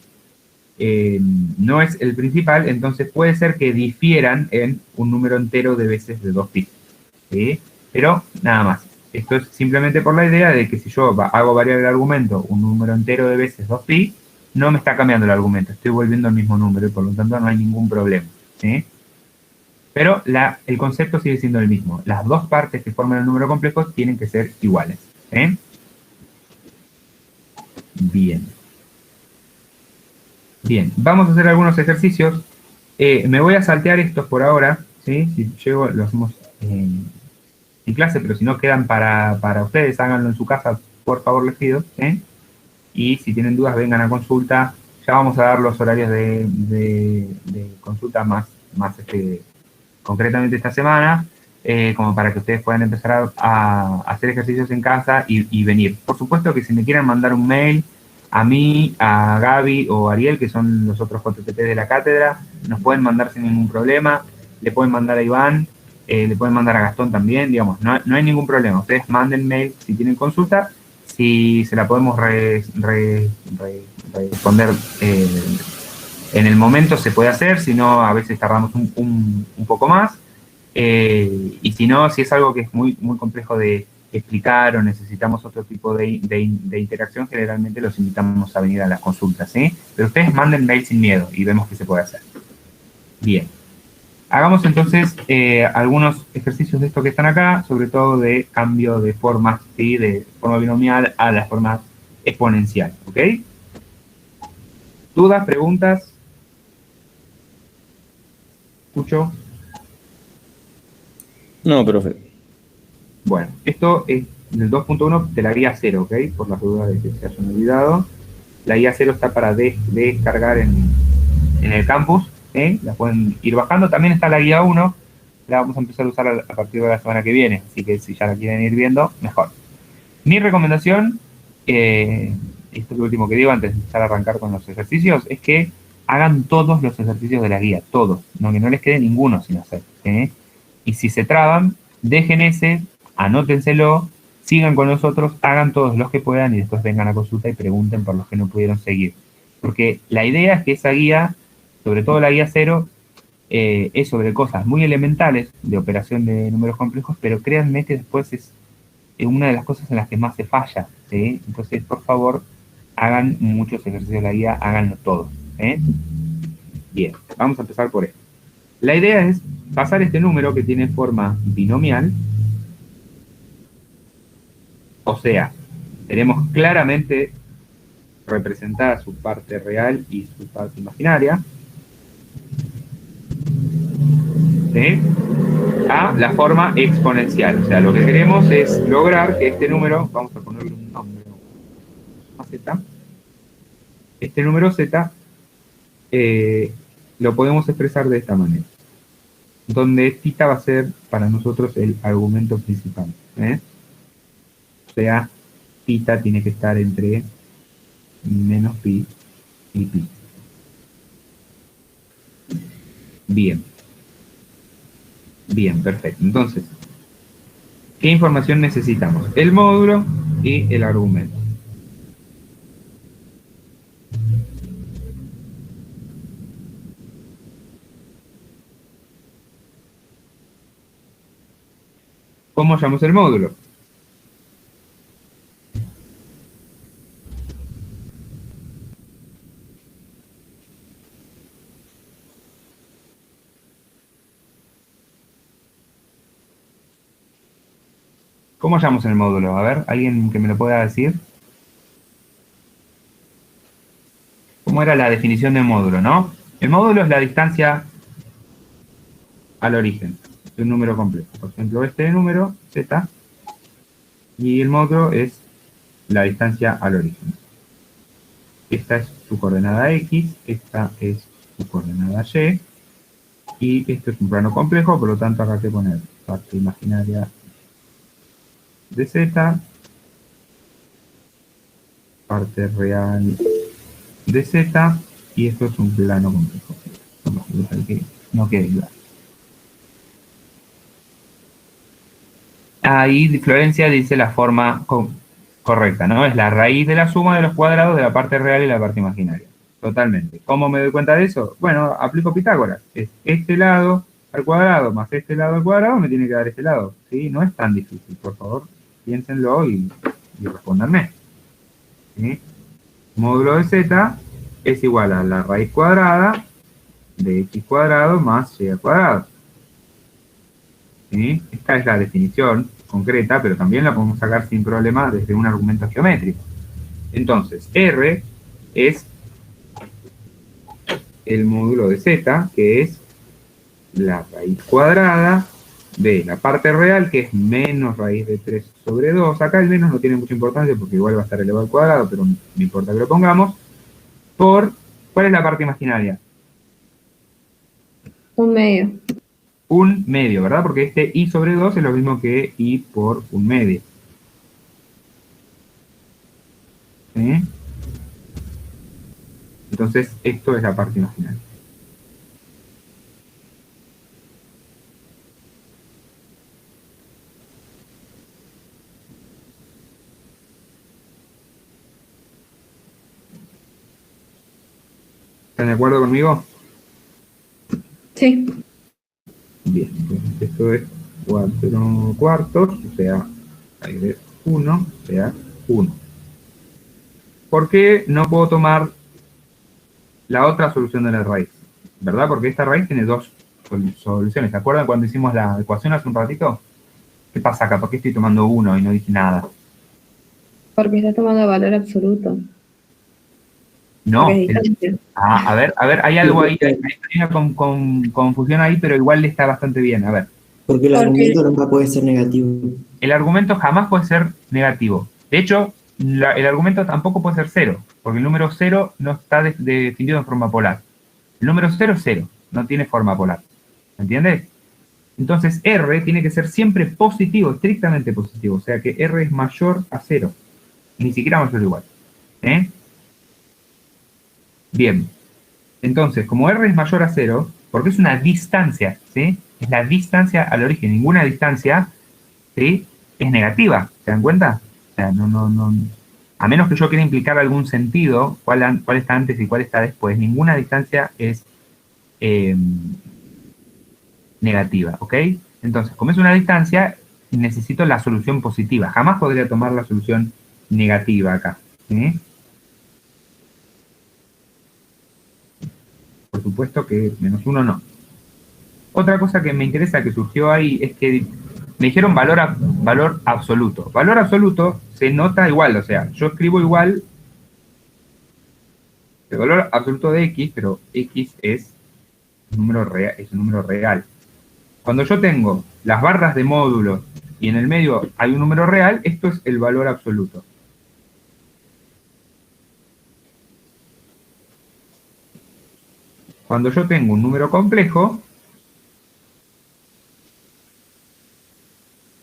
no es el principal, entonces puede ser que difieran en un número entero de veces de 2pi. ¿Sí? Pero nada más. Esto es simplemente por la idea de que si yo hago variar el argumento un número entero de veces 2pi, no me está cambiando el argumento, estoy volviendo al mismo número y por lo tanto no hay ningún problema. ¿Sí? Pero el concepto sigue siendo el mismo. Las dos partes que forman el número complejo tienen que ser iguales. Bien. Bien, vamos a hacer algunos ejercicios Me voy a saltear estos por ahora, ¿sí? Si llego, lo hacemos en clase, pero si no quedan para ustedes, háganlo en su casa, por favor, les pido, ¿sí? Y si tienen dudas, vengan a consulta. Ya vamos a dar los horarios de consulta más concretamente esta semana, como para que ustedes puedan empezar a hacer ejercicios en casa y venir. Por supuesto que si me quieren mandar un mail a mí, a Gaby o a Ariel, que son los otros JTP de la cátedra, nos pueden mandar sin ningún problema. Le pueden mandar a Iván, le pueden mandar a Gastón también, digamos, no hay ningún problema. Ustedes manden mail si tienen consulta, si se la podemos responder en el momento se puede hacer, si no a veces tardamos un poco más, y si no, si es algo que es muy complejo de explicar o necesitamos otro tipo de interacción, generalmente los invitamos a venir a las consultas, ¿sí? Pero ustedes manden mail sin miedo y vemos qué se puede hacer. Bien. Hagamos entonces algunos ejercicios de estos que están acá, sobre todo de cambio de formas, ¿sí? De forma binomial a la forma exponencial, ¿ok? ¿Dudas, preguntas? ¿Escucho? No, profe. Bueno, esto es del 2.1 de la guía 0, ¿ok? Por las dudas de que se hayan olvidado. La guía 0 está para descargar en el campus, la pueden ir bajando. También está la guía 1, la vamos a empezar a usar a partir de la semana que viene, así que si ya la quieren ir viendo, mejor. Mi recomendación, esto es lo último que digo antes de empezar a arrancar con los ejercicios, es que hagan todos los ejercicios de la guía, todos, no, que no les quede ninguno sin hacer, y si se traban, dejen ese, anótenselo, sigan con nosotros, hagan todos los que puedan y después vengan a consulta y pregunten por los que no pudieron seguir, porque la idea es que esa guía, sobre todo la guía 0, es sobre cosas muy elementales de operación de números complejos, pero créanme que después es una de las cosas en las que más se falla, ¿sí? Entonces, por favor, hagan muchos ejercicios de la guía, háganlo todos, Bien, vamos a empezar por esto. La idea es pasar este número que tiene forma binomial, o sea, tenemos claramente representada su parte real y su parte imaginaria, ¿sí? A la forma exponencial. O sea, lo que queremos es lograr que este número, vamos a ponerle un nombre, Z, este número Z lo podemos expresar de esta manera, donde θ va a ser para nosotros el argumento principal, o sea, θ tiene que estar entre menos pi y pi. Bien, perfecto. Entonces, ¿qué información necesitamos? El módulo y el argumento. ¿Cómo llamamos el módulo? ¿Cómo llamamos el módulo? A ver, ¿alguien que me lo pueda decir? ¿Cómo era la definición de módulo, no? El módulo es la distancia al origen de un número complejo. Por ejemplo, este número, z, y el módulo es la distancia al origen. Esta es su coordenada x, esta es su coordenada y, y esto es un plano complejo, por lo tanto acá hay que poner parte imaginaria de z, parte real de z, y esto es un plano complejo. Vamos a buscar que no quede claro. Ahí Florencia dice la forma correcta, ¿no? Es la raíz de la suma de los cuadrados de la parte real y la parte imaginaria. Totalmente. ¿Cómo me doy cuenta de eso? Bueno, aplico Pitágoras. Es este lado al cuadrado más este lado al cuadrado me tiene que dar este lado. ¿Sí? No es tan difícil, por favor. Piénsenlo y respóndanme. ¿Sí? Módulo de z es igual a la raíz cuadrada de x cuadrado más y al cuadrado. ¿Sí? Esta es la definición concreta, pero también la podemos sacar sin problema desde un argumento geométrico. Entonces, R es el módulo de z, que es la raíz cuadrada de la parte real, que es menos raíz de 3 sobre 2. Acá el menos no tiene mucha importancia porque igual va a estar elevado al cuadrado, pero no importa que lo pongamos. Por, ¿cuál es la parte imaginaria? Un medio. Un medio, ¿verdad? Porque este i sobre 2 es lo mismo que i por un medio. ¿Sí? Entonces, esto es la parte imaginaria. ¿Están de acuerdo conmigo? Sí. Bien, entonces esto es 4 cuartos, o sea, raíz de 1, o sea, 1. ¿Por qué no puedo tomar la otra solución de la raíz? ¿Verdad? Porque esta raíz tiene dos soluciones. ¿Se acuerdan cuando hicimos la ecuación hace un ratito? ¿Qué pasa acá? ¿Por qué estoy tomando 1 y no dije nada? Porque está tomando valor absoluto. No. Porque es distancia. A ver, hay algo ahí, hay una confusión ahí, pero igual está bastante bien. A ver. Porque el argumento nunca puede ser negativo. El argumento jamás puede ser negativo. De hecho, el argumento tampoco puede ser 0, porque el número 0 no está definido en forma polar. El número 0 es 0, no tiene forma polar. ¿Me entiendes? Entonces, R tiene que ser siempre positivo, estrictamente positivo. O sea que R es mayor a 0. Ni siquiera mayor o igual. Bien. Entonces, como R es mayor a 0, porque es una distancia, ¿sí? Es la distancia al origen. Ninguna distancia, ¿sí?, es negativa. ¿Se dan cuenta? O sea, no. A menos que yo quiera implicar algún sentido, cuál está antes y cuál está después, ninguna distancia es negativa, ¿ok? Entonces, como es una distancia, necesito la solución positiva. Jamás podría tomar la solución negativa acá. ¿Sí? Por supuesto que menos 1 no. Otra cosa que me interesa que surgió ahí es que me dijeron valor absoluto. Valor absoluto se nota igual, o sea, yo escribo igual el valor absoluto de x, pero x es un número real. Cuando yo tengo las barras de módulo y en el medio hay un número real, esto es el valor absoluto. Cuando yo tengo un número complejo,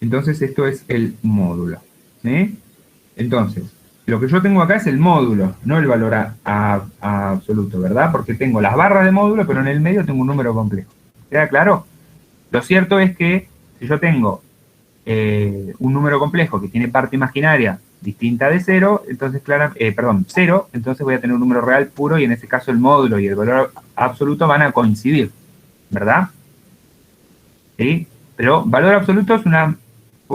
entonces esto es el módulo. ¿Sí? Entonces, lo que yo tengo acá es el módulo, no el valor absoluto, ¿verdad? Porque tengo las barras de módulo, pero en el medio tengo un número complejo. ¿Queda claro? Lo cierto es que si yo tengo un número complejo que tiene parte imaginaria distinta de 0, entonces, 0, entonces voy a tener un número real puro y en ese caso el módulo y el valor absoluto van a coincidir, ¿verdad? ¿Sí? Pero valor absoluto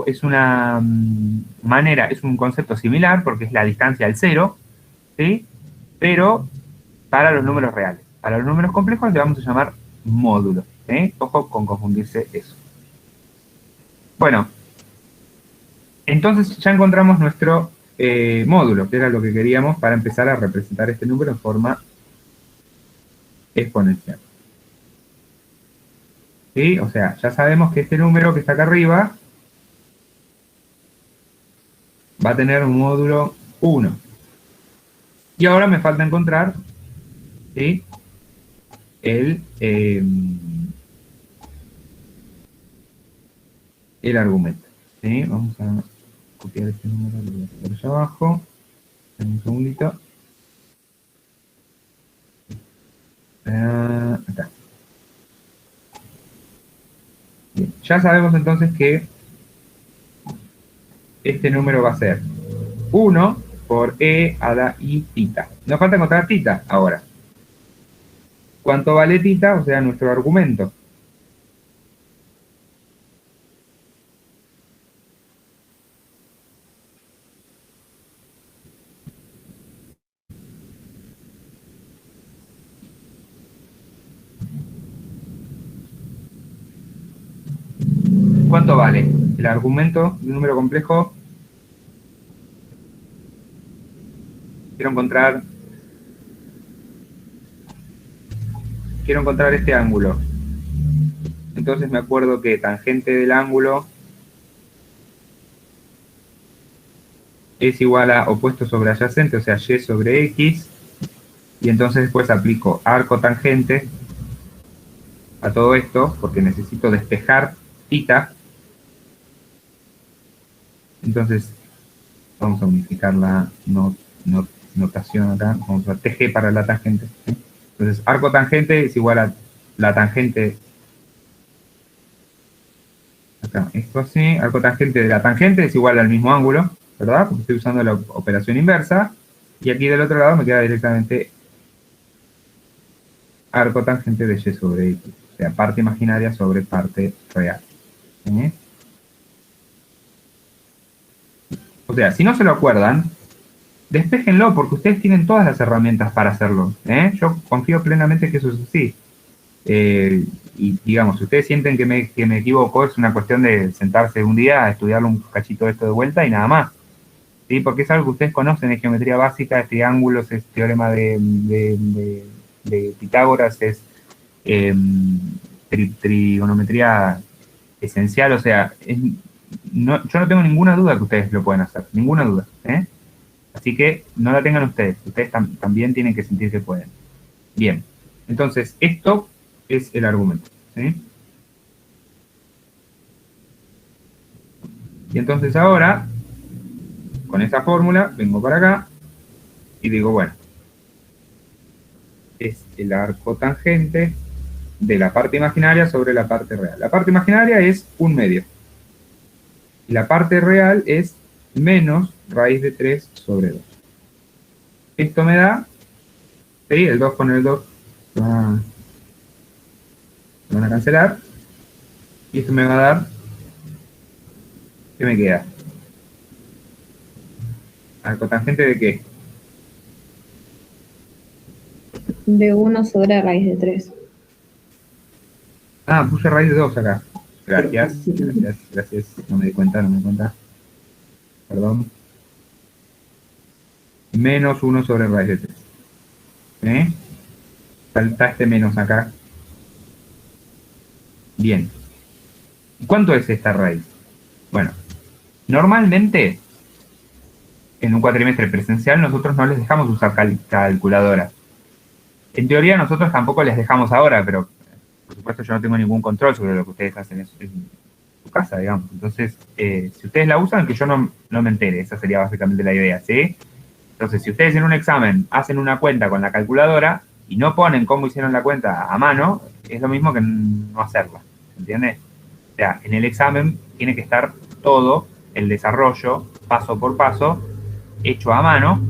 es una manera, es un concepto similar porque es la distancia al 0, ¿sí? Pero para los números reales. Para los números complejos le vamos a llamar módulo. ¿Sí? Ojo con confundirse eso. Bueno, entonces ya encontramos nuestro módulo, que era lo que queríamos para empezar a representar este número en forma exponencial. ¿Sí? O sea, ya sabemos que este número que está acá arriba va a tener un módulo 1. Y ahora me falta encontrar, ¿sí?, el argumento. ¿Sí? Vamos a copiar este número, lo voy a hacer allá abajo. Un segundito. Acá. Bien. Ya sabemos entonces que este número va a ser 1 por e a la i tita. Nos falta encontrar tita ahora. ¿Cuánto vale tita? O sea, nuestro argumento. ¿Cuánto vale el argumento de un número complejo? Quiero encontrar quiero encontrar este ángulo. Entonces me acuerdo que tangente del ángulo es igual a opuesto sobre adyacente, o sea, y sobre x, y entonces después aplico arco tangente a todo esto, porque necesito despejar θ. Entonces, vamos a unificar la notación acá, vamos a TG para la tangente, ¿sí? Entonces, arco tangente es igual a la tangente, acá, esto así, arco tangente de la tangente es igual al mismo ángulo, ¿verdad? Porque estoy usando la operación inversa, y aquí del otro lado me queda directamente arco tangente de y sobre x, o sea, parte imaginaria sobre parte real. ¿Sí? O sea, si no se lo acuerdan, despéjenlo, porque ustedes tienen todas las herramientas para hacerlo. Yo confío plenamente que eso es así. Y digamos, si ustedes sienten que me equivoco, es una cuestión de sentarse un día a estudiarlo un cachito de esto de vuelta y nada más. ¿Sí? Porque es algo que ustedes conocen, es geometría básica, es triángulos, es teorema de Pitágoras, es trigonometría esencial, o sea, yo no tengo ninguna duda que ustedes lo pueden hacer, ninguna duda. Así que no la tengan ustedes también tienen que sentir que pueden. Bien, entonces esto es el argumento. ¿Sí? Y entonces ahora, con esa fórmula, vengo para acá y digo, bueno, es el arco tangente de la parte imaginaria sobre la parte real. La parte imaginaria es 1/2. Y la parte real es menos raíz de 3 sobre 2. Esto me da, ¿sí? El 2 con el 2 se van a cancelar. Y esto me va a dar, ¿qué me queda? ¿Arco tangente de qué? De 1 sobre raíz de 3. Ah, puse raíz de 2 acá. Gracias. No me di cuenta. Perdón. Menos 1 sobre raíz de 3. Falta este menos acá. Bien. ¿Cuánto es esta raíz? Bueno, normalmente en un cuatrimestre presencial nosotros no les dejamos usar calculadora. En teoría nosotros tampoco les dejamos ahora, pero por supuesto yo no tengo ningún control sobre lo que ustedes hacen en su casa, digamos. Entonces, si ustedes la usan, que yo no me entere, esa sería básicamente la idea, ¿sí? Entonces, si ustedes en un examen hacen una cuenta con la calculadora y no ponen cómo hicieron la cuenta a mano, es lo mismo que no hacerla, ¿entiendes? O sea, en el examen tiene que estar todo el desarrollo, paso por paso, hecho a mano,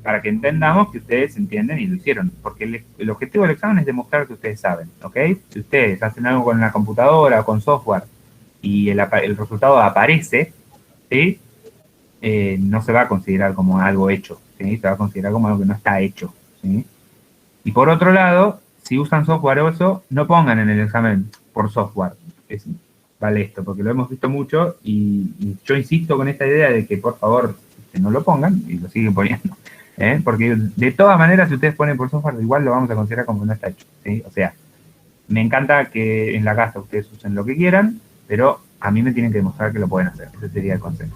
para que entendamos que ustedes entienden y lo hicieron. Porque el objetivo del examen es demostrar que ustedes saben, ¿ok? Si ustedes hacen algo con la computadora o con software y el resultado aparece, ¿sí? No se va a considerar como algo hecho, ¿sí? Se va a considerar como algo que no está hecho, ¿sí? Y por otro lado, si usan software o eso, no pongan en el examen por software. Vale esto, porque lo hemos visto mucho y yo insisto con esta idea de que por favor no lo pongan y lo siguen poniendo. Porque de todas maneras, si ustedes ponen por software, igual lo vamos a considerar como que no está hecho, ¿sí? O sea, me encanta que en la casa ustedes usen lo que quieran, pero a mí me tienen que demostrar que lo pueden hacer. Ese sería el consejo.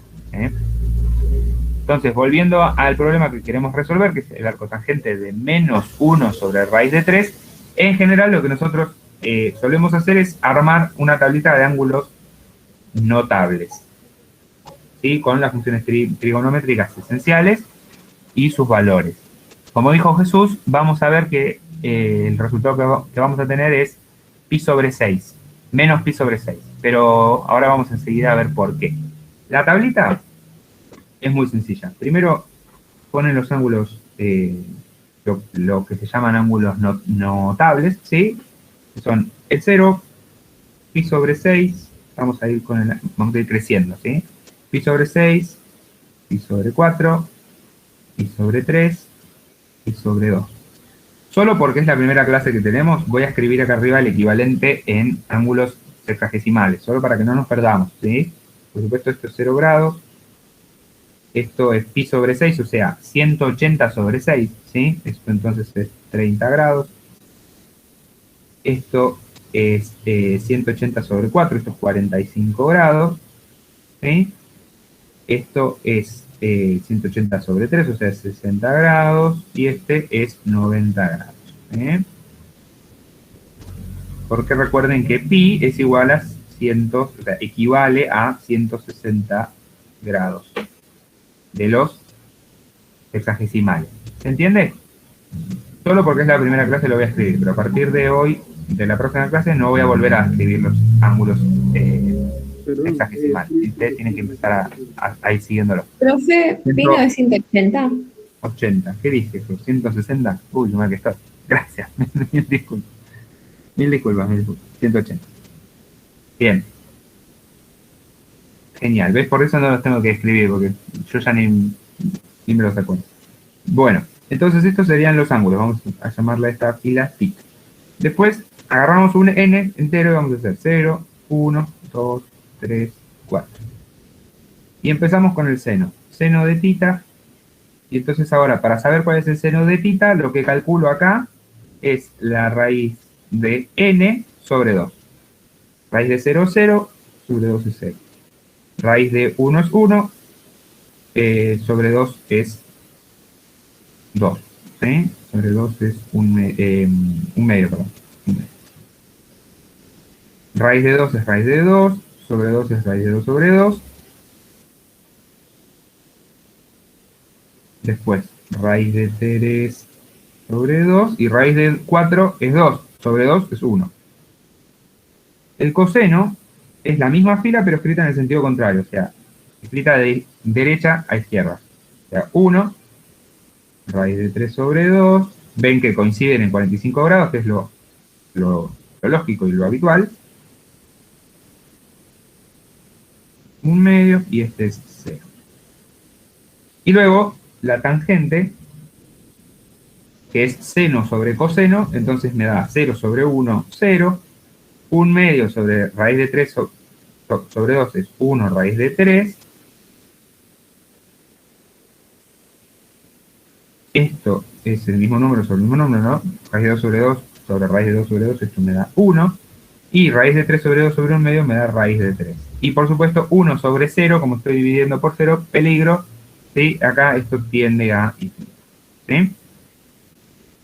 Entonces, volviendo al problema que queremos resolver, que es el arco tangente de menos 1 sobre raíz de 3, en general lo que nosotros solemos hacer es armar una tablita de ángulos notables, ¿sí? Con las funciones trigonométricas esenciales y sus valores. Como dijo Jesús, vamos a ver que el resultado que vamos a tener es pi sobre 6, menos pi sobre 6. Pero ahora vamos enseguida a ver por qué. La tablita es muy sencilla. Primero ponen los ángulos, lo que se llaman ángulos notables, ¿sí? Que son el 0, pi sobre 6, vamos a ir creciendo, ¿sí? Pi sobre 6, pi sobre 4, pi sobre 3, pi sobre 2. Solo porque es la primera clase que tenemos, voy a escribir acá arriba el equivalente en ángulos sexagesimales, solo para que no nos perdamos, ¿sí? Por supuesto, esto es 0 grados, esto es pi sobre 6, o sea, 180 sobre 6, ¿sí? Esto entonces es 30 grados, Esto es 180 sobre 4, esto es 45 grados. ¿Sí? Esto es 180 sobre 3, o sea, 60 grados. Y este es 90 grados. Porque recuerden que pi es igual a 100, o sea, equivale a 160 grados de los hexagesimales. ¿Se entiende? Solo porque es la primera clase lo voy a escribir, pero a partir de hoy, de la próxima clase, no voy a volver a escribir los ángulos hexagesimales. Ustedes tienen que empezar a ir siguiéndolo. Profe, vino de 180. 80, ¿qué dije? ¿160? Uy, qué mal que estoy. Gracias. Mil disculpas. Mil disculpas. 180. Bien. Genial. ¿Ves? Por eso no los tengo que escribir, porque yo ya ni me los acuerdo. Bueno, entonces estos serían los ángulos. Vamos a llamarle a esta fila θ. Después agarramos un n entero y vamos a hacer 0, 1, 2, 3, 4. Y empezamos con el seno. Seno de θ. Y entonces ahora, para saber cuál es el seno de θ, lo que calculo acá es la raíz de n sobre 2. Raíz de 0 es 0, sobre 2 es 0. Raíz de 1 es 1, sobre 2 es 2. ¿Sí? Sobre 2 es un medio, perdón. Raíz de 2 es raíz de 2, sobre 2 es raíz de 2 sobre 2. Después, raíz de 3 sobre 2 y raíz de 4 es 2, sobre 2 es 1. El coseno es la misma fila pero escrita en el sentido contrario, o sea, escrita de derecha a izquierda. O sea, 1, raíz de 3 sobre 2, ven que coinciden en 45 grados, que es lo lógico y lo habitual. Un medio y este es 0. Y luego la tangente, que es seno sobre coseno, entonces me da 0 sobre 1, 0. Un medio sobre raíz de 3 sobre 2 es 1 raíz de 3. Esto es el mismo número sobre el mismo número, ¿no? Raíz de 2 sobre 2 sobre raíz de 2 sobre 2, esto me da 1. Y raíz de 3 sobre 2 sobre 1 medio me da raíz de 3. Y por supuesto 1 sobre 0, como estoy dividiendo por 0, peligro. ¿Sí? Acá esto tiende a infinito. ¿Sí?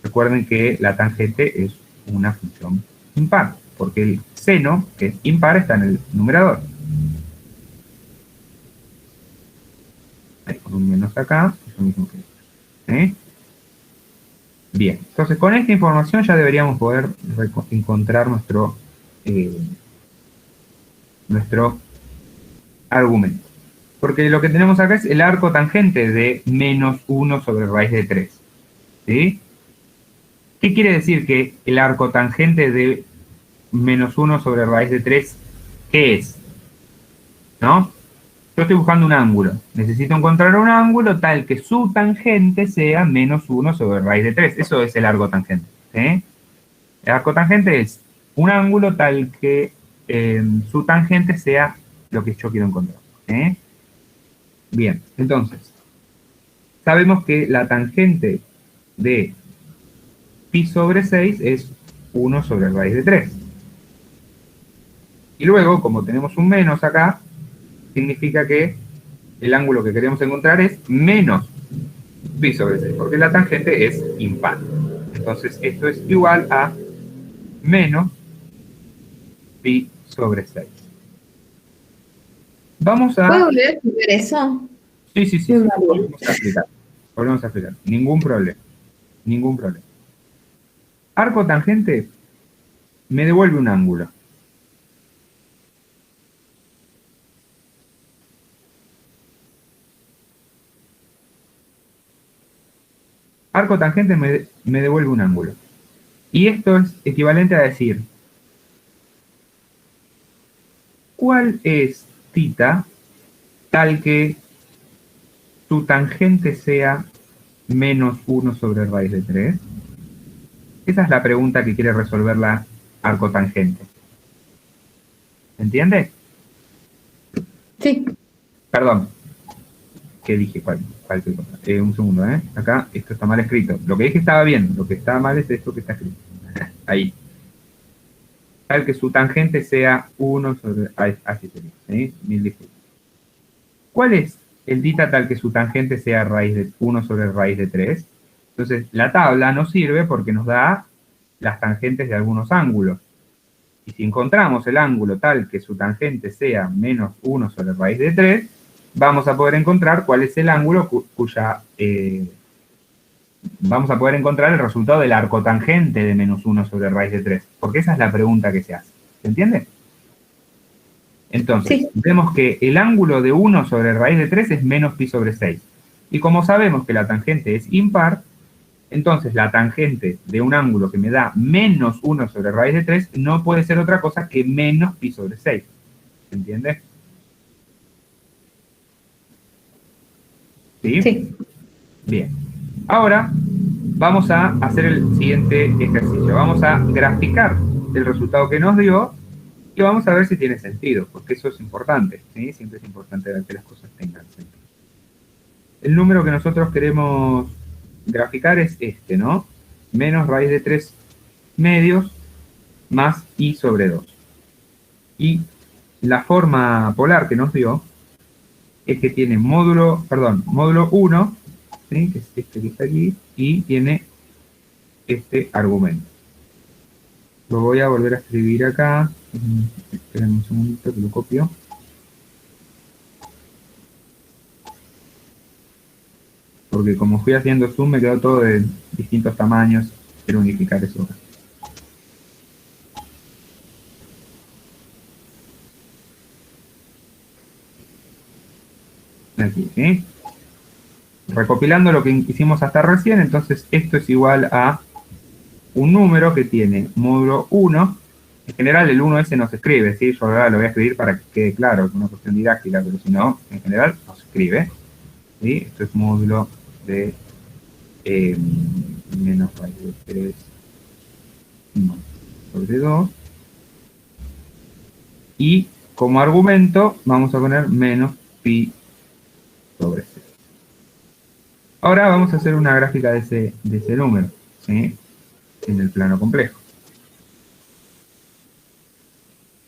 Recuerden que la tangente es una función impar, porque el seno, que es impar, está en el numerador. Ahí, con un menos acá, es lo mismo que esto. ¿Sí? Bien, entonces con esta información ya deberíamos poder encontrar nuestro argumento. Porque lo que tenemos acá es el arco tangente de menos 1 sobre raíz de 3. ¿Sí? ¿Qué quiere decir que el arco tangente de menos 1 sobre raíz de 3, qué es? ¿No? Yo estoy buscando un ángulo. Necesito encontrar un ángulo tal que su tangente sea menos 1 sobre raíz de 3. Eso es el arco tangente. ¿Sí? El arco tangente es un ángulo tal que su tangente sea lo que yo quiero encontrar. ¿Sí? Bien, entonces, sabemos que la tangente de pi sobre 6 es 1 sobre raíz de 3. Y luego, como tenemos un menos acá, significa que el ángulo que queremos encontrar es menos pi sobre 6, porque la tangente es impar. Entonces, esto es igual a menos pi sobre 6. Vamos a... ¿Puedo volver a explicar eso? Sí. Volvemos a aplicar. Ningún problema. Ningún problema. Arco tangente me devuelve un ángulo. Arco tangente me devuelve un ángulo. Y esto es equivalente a decir, ¿cuál es θ tal que su tangente sea menos 1 sobre raíz de 3? Esa es la pregunta que quiere resolver la arco tangente. ¿Entiende? Sí. Perdón. ¿Qué dije? ¿Cuál un segundo, ¿eh? Acá esto está mal escrito. Lo que dije estaba bien. Lo que está mal es esto que está escrito. Ahí. tal que su tangente sea 1 sobre... Así sería, ¿sí? Mil disculpas. ¿Cuál es el dita tal que su tangente sea raíz de 1 sobre raíz de 3? Entonces, la tabla nos sirve porque nos da las tangentes de algunos ángulos. Y si encontramos el ángulo tal que su tangente sea menos 1 sobre raíz de 3, vamos a poder encontrar cuál es el ángulo vamos a poder encontrar el resultado del arcotangente de menos 1 sobre raíz de 3. Porque esa es la pregunta que se hace. ¿Se entiende? Entonces, vemos que el ángulo de 1 sobre raíz de 3 es menos pi sobre 6. Y como sabemos que la tangente es impar, entonces la tangente de un ángulo que me da menos 1 sobre raíz de 3 no puede ser otra cosa que menos pi sobre 6. ¿Se entiende? ¿Sí? Sí. Bien. Ahora vamos a hacer el siguiente ejercicio. Vamos a graficar el resultado que nos dio y vamos a ver si tiene sentido, porque eso es importante, ¿sí? Siempre es importante ver que las cosas tengan sentido. El número que nosotros queremos graficar es este, ¿no? Menos raíz de 3 medios más i sobre 2. Y la forma polar que nos dio es que tiene módulo 1, ¿sí? Que es este que está aquí, y tiene este argumento. Lo voy a volver a escribir acá. Esperen un segundito que lo copio. Porque como fui haciendo zoom me quedó todo de distintos tamaños. Quiero unificar eso. Aquí, ¿sí? Recopilando lo que hicimos hasta recién, entonces esto es igual a un número que tiene módulo 1. En general el 1 ese no se escribe, ¿sí? Yo ahora lo voy a escribir para que quede claro, es una cuestión didáctica, pero si no, en general no se escribe, ¿sí? Esto es módulo de menos raíz de 3 sobre 2. Y como argumento vamos a poner menos pi sobre 6. Ahora vamos a hacer una gráfica de ese número, ¿sí? En el plano complejo.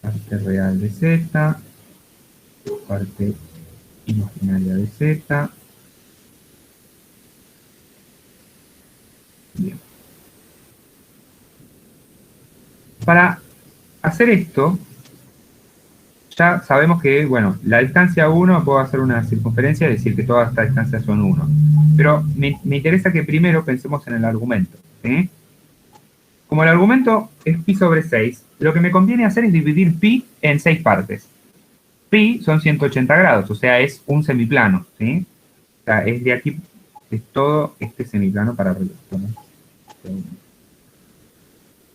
Parte real de z, parte imaginaria de z. Bien. Para hacer esto, ya sabemos que, bueno, la distancia 1, puedo hacer una circunferencia y decir que todas estas distancias son 1. Pero me interesa que primero pensemos en el argumento, ¿sí? Como el argumento es pi sobre 6, lo que me conviene hacer es dividir pi en 6 partes. Pi son 180 grados, o sea, es un semiplano, ¿sí? O sea, es de aquí, es todo este semiplano para arriba.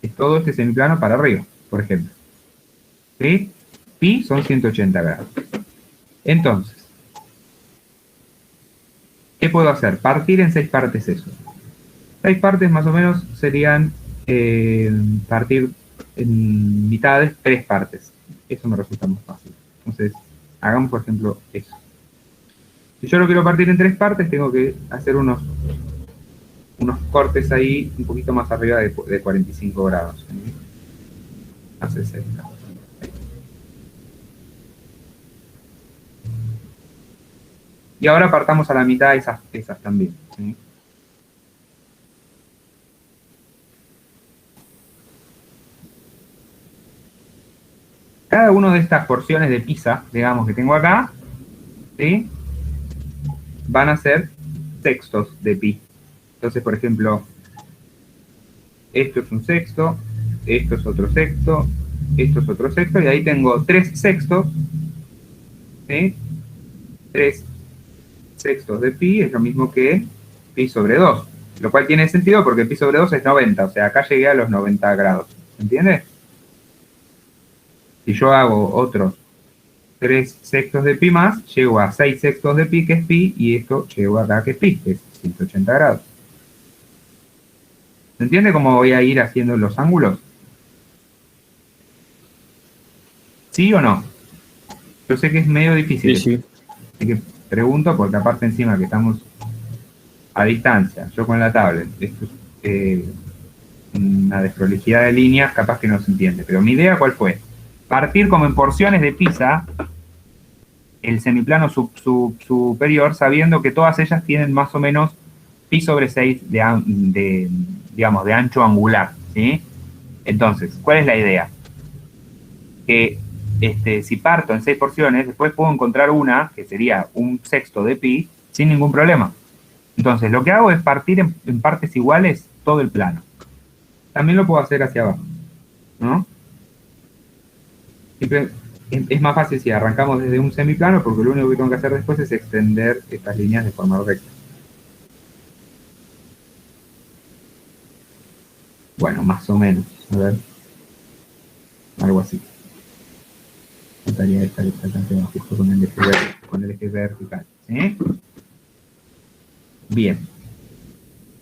Es todo este semiplano para arriba, por ejemplo. ¿Sí? Pi son 180 grados. Entonces, ¿qué puedo hacer? Partir en 6 partes eso. 6 partes más o menos serían partir en mitades 3 partes. Eso me resulta más fácil. Entonces, hagamos por ejemplo eso. Si yo lo quiero partir en 3 partes, tengo que hacer unos cortes ahí un poquito más arriba de 45 grados. ¿Sí? A 60. Y ahora partamos a la mitad esas también. ¿Sí? Cada una de estas porciones de pizza, digamos, que tengo acá, ¿sí? Van a ser sextos de pi. Entonces, por ejemplo, esto es un sexto, esto es otro sexto, esto es otro sexto, y ahí tengo 3 sextos, ¿sí? 3 sextos de pi es lo mismo que pi sobre 2, lo cual tiene sentido porque pi sobre 2 es 90, o sea, acá llegué a los 90 grados, ¿entiendes? Si yo hago otros 3 sextos de pi más, llego a 6 sextos de pi, que es pi, y esto llego acá, que es pi, que es 180 grados. ¿Se entiende cómo voy a ir haciendo los ángulos? ¿Sí o no? Yo sé que es medio difícil. Sí, sí. Así que pregunto, porque aparte encima que estamos a distancia, yo con la tablet, esto una desprolijidad de líneas, capaz que no se entiende. Pero mi idea, ¿cuál fue? Partir como en porciones de Pisa el semiplano superior, sabiendo que todas ellas tienen más o menos pi sobre 6 digamos, de ancho angular, ¿sí? Entonces, ¿cuál es la idea? Que si parto en 6 porciones, después puedo encontrar una, que sería un sexto de pi, sin ningún problema. Entonces, lo que hago es partir en partes iguales todo el plano. También lo puedo hacer hacia abajo, ¿no? Siempre es más fácil si arrancamos desde un semiplano, porque lo único que tengo que hacer después es extender estas líneas de forma recta. Bueno, más o menos, a ver. Algo así. Trataría de estar exactamente justo con el eje vertical, ¿sí? Bien.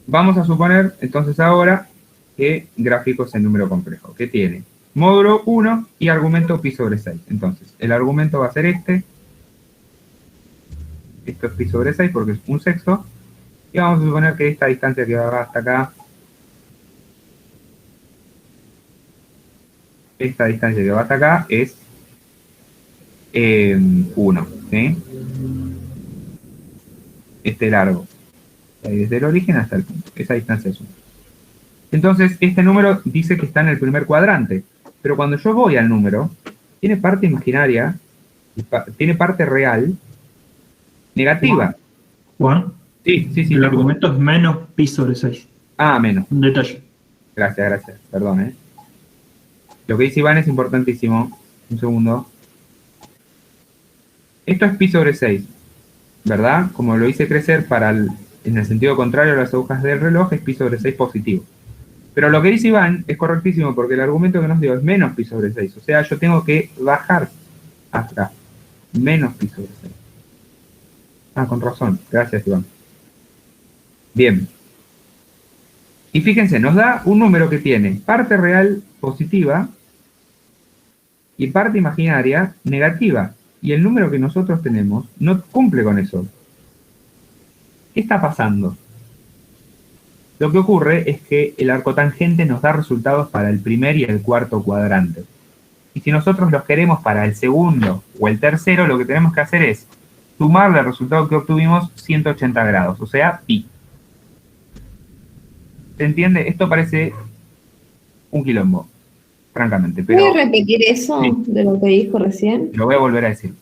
Vamos a suponer, entonces, ahora que gráficos en número complejo, que tiene módulo 1 y argumento pi sobre 6. Entonces, el argumento va a ser este. Esto es pi sobre 6 porque es un sexto. Y vamos a suponer que esta distancia que va hasta acá, esta distancia que va hasta acá es 1, ¿sí? Este largo. Desde el origen hasta el punto. Esa distancia es 1. Entonces, este número dice que está en el primer cuadrante. Pero cuando yo voy al número, tiene parte imaginaria, tiene parte real, negativa. Juan, Sí. el argumento es menos pi sobre 6. Ah, menos. Un detalle. Gracias. Perdón, Lo que dice Iván es importantísimo. Un segundo. Esto es pi sobre 6, ¿verdad? Como lo hice crecer en el sentido contrario a las agujas del reloj, es pi sobre 6 positivo. Pero lo que dice Iván es correctísimo porque el argumento que nos dio es menos pi sobre 6. O sea, yo tengo que bajar hasta menos pi sobre 6. Ah, con razón. Gracias, Iván. Bien. Y fíjense, nos da un número que tiene parte real positiva y parte imaginaria negativa. Y el número que nosotros tenemos no cumple con eso. ¿Qué está pasando? Lo que ocurre es que el arcotangente nos da resultados para el primer y el cuarto cuadrante. Y si nosotros los queremos para el segundo o el tercero, lo que tenemos que hacer es sumarle al resultado que obtuvimos 180 grados, o sea, pi. ¿Se entiende? Esto parece un quilombo, francamente. Pero ¿puedes repetir eso sí, de lo que dijo recién? lo voy a volver a decir.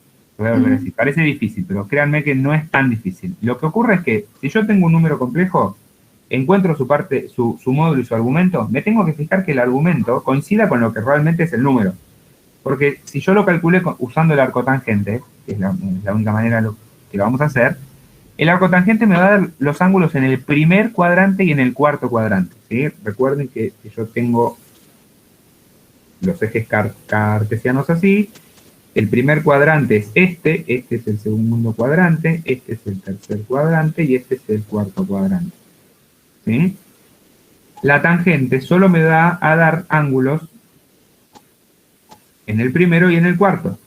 Parece difícil, pero créanme que no es tan difícil. Lo que ocurre es que si yo tengo un número complejo, encuentro su parte, su módulo y su argumento, me tengo que fijar que el argumento coincida con lo que realmente es el número. Porque si yo lo calculé usando el arcotangente, que es la única manera que lo vamos a hacer, el arcotangente me va a dar los ángulos en el primer cuadrante y en el cuarto cuadrante, ¿sí? Recuerden que yo tengo los ejes cartesianos así. El primer cuadrante es este es el segundo cuadrante, este es el tercer cuadrante y este es el cuarto cuadrante, ¿sí? La tangente solo me da a dar ángulos en el primero y en el cuarto.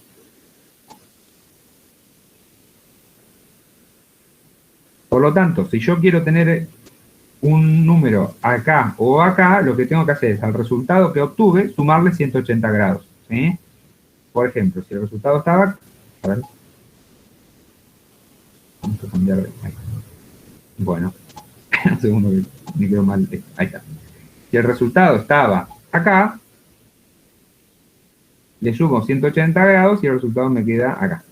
Por lo tanto, si yo quiero tener un número acá o acá, lo que tengo que hacer es al resultado que obtuve sumarle 180 grados, ¿sí? Por ejemplo, si el resultado estaba... A ver. Vamos a cambiar de... Ahí. Bueno. Un segundo que me quedó mal. Ahí está. Si el resultado estaba acá, le sumo 180 grados y el resultado me queda acá.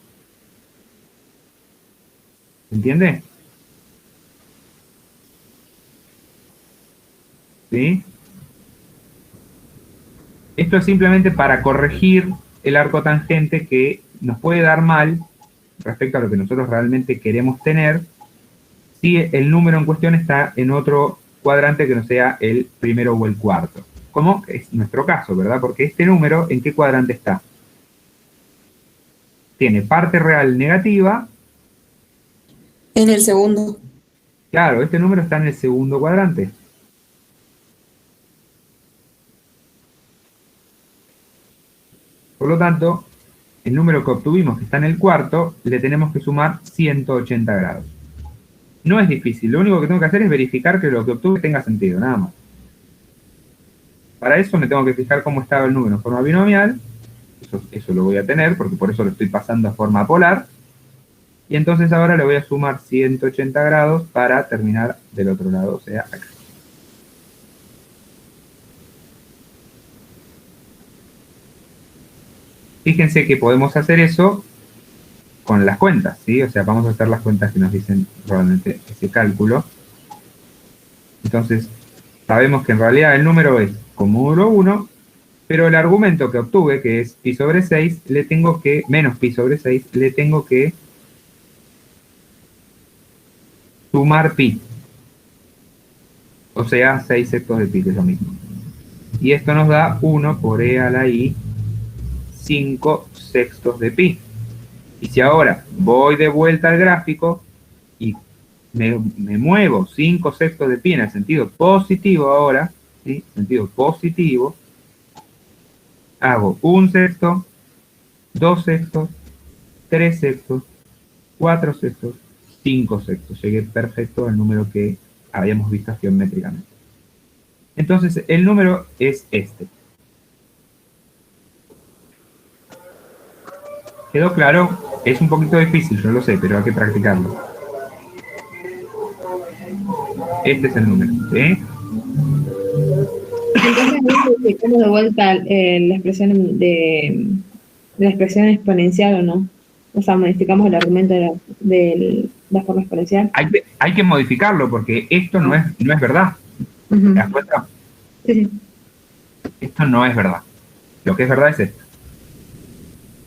¿Se entiende? ¿Sí? Esto es simplemente para corregir el arcotangente que nos puede dar mal respecto a lo que nosotros realmente queremos tener si el número en cuestión está en otro cuadrante que no sea el primero o el cuarto. Como es nuestro caso, ¿verdad? Porque este número, ¿en qué cuadrante está? Tiene parte real negativa. En el segundo. Claro, este número está en el segundo cuadrante. Por lo tanto, el número que obtuvimos que está en el cuarto, le tenemos que sumar 180 grados. No es difícil, lo único que tengo que hacer es verificar que lo que obtuve tenga sentido, nada más. Para eso me tengo que fijar cómo estaba el número en forma binomial. Eso lo voy a tener, porque por eso lo estoy pasando a forma polar. Y entonces ahora le voy a sumar 180 grados para terminar del otro lado, o sea, acá. Fíjense que podemos hacer eso con las cuentas, ¿sí? O sea, vamos a hacer las cuentas que nos dicen probablemente ese cálculo. Entonces, sabemos que en realidad el número es comódulo 1, pero el argumento que obtuve, que es pi sobre 6, le tengo que, menos pi sobre 6, le tengo que sumar pi. O sea, 6 sextos de pi, que es lo mismo. Y esto nos da 1 por e a la i 5 sextos de pi. Y si ahora voy de vuelta al gráfico y me muevo 5 sextos de pi en el sentido positivo ahora, ¿sí? Sentido positivo, hago 1 sexto, 2 sextos, 3 sextos, 4 sextos, 5 sextos. Llegué perfecto al número que habíamos visto geométricamente. Entonces, el número es este. ¿Quedó claro? Es un poquito difícil, yo lo sé, pero hay que practicarlo. Este es el número, ¿sí? Entonces, modificamos de vuelta la expresión de la expresión exponencial o no. O sea, modificamos el argumento de la forma exponencial. Hay que modificarlo porque esto no es verdad. Ujú. ¿Te das cuenta? Sí, sí. Esto no es verdad. Lo que es verdad es esto.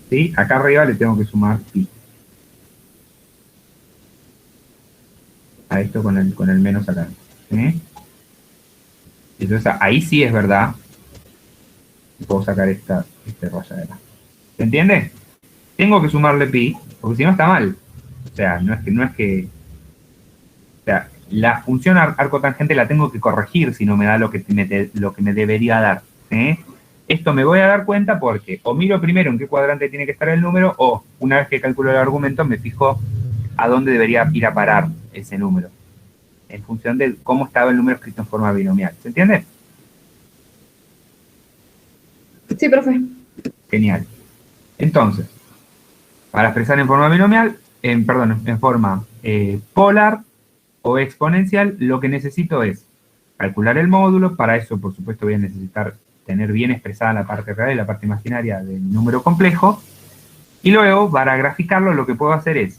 ¿Sí? Acá arriba le tengo que sumar pi. A esto con el menos acá. ¿Sí? Entonces ahí sí es verdad. Puedo sacar esta rayadera. ¿Se entiende? Tengo que sumarle pi, porque si no está mal. O sea, no es que. O sea, la función arco tangente la tengo que corregir si no me da lo que me debería dar. ¿Sí? Esto me voy a dar cuenta porque o miro primero en qué cuadrante tiene que estar el número, o una vez que calculo el argumento me fijo a dónde debería ir a parar ese número, en función de cómo estaba el número escrito en forma binomial. ¿Se entiende? Sí, profe. Genial. Entonces, para expresar en forma binomial, en forma polar o exponencial, lo que necesito es calcular el módulo. Para eso, por supuesto, voy a necesitar tener bien expresada la parte real y la parte imaginaria del número complejo. Y luego, para graficarlo, lo que puedo hacer es,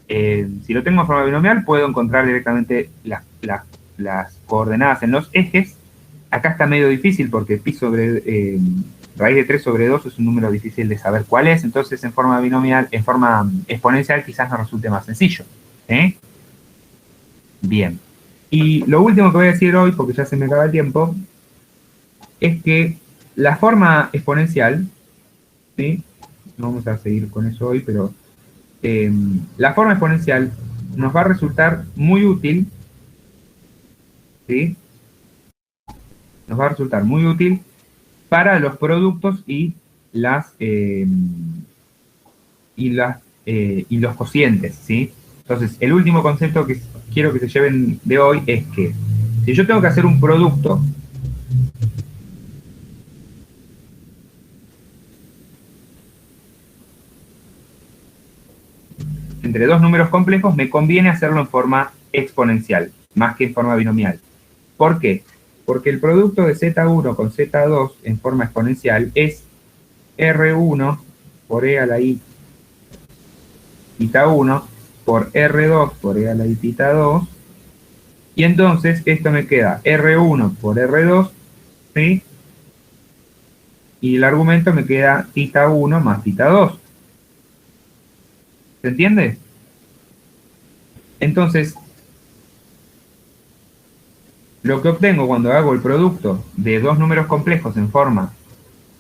si lo tengo en forma binomial, puedo encontrar directamente las coordenadas en los ejes. Acá está medio difícil porque pi sobre raíz de 3 sobre 2 es un número difícil de saber cuál es. Entonces, en forma binomial, en forma exponencial, quizás nos resulte más sencillo. Bien. Y lo último que voy a decir hoy, porque ya se me acaba el tiempo, es que la forma exponencial, ¿sí? No vamos a seguir con eso hoy, pero la forma exponencial nos va a resultar muy útil, ¿sí? Nos va a resultar muy útil para los productos y los cocientes, ¿sí? Entonces, el último concepto que quiero que se lleven de hoy es que si yo tengo que hacer un producto entre dos números complejos, me conviene hacerlo en forma exponencial, más que en forma binomial. ¿Por qué? Porque el producto de Z1 con Z2 en forma exponencial es R1 por E a la I tita 1 por R2 por E a la I tita 2, y entonces esto me queda R1 por R2, ¿sí? Y el argumento me queda tita 1 más tita 2. ¿Se entiende? Entonces, lo que obtengo cuando hago el producto de dos números complejos en forma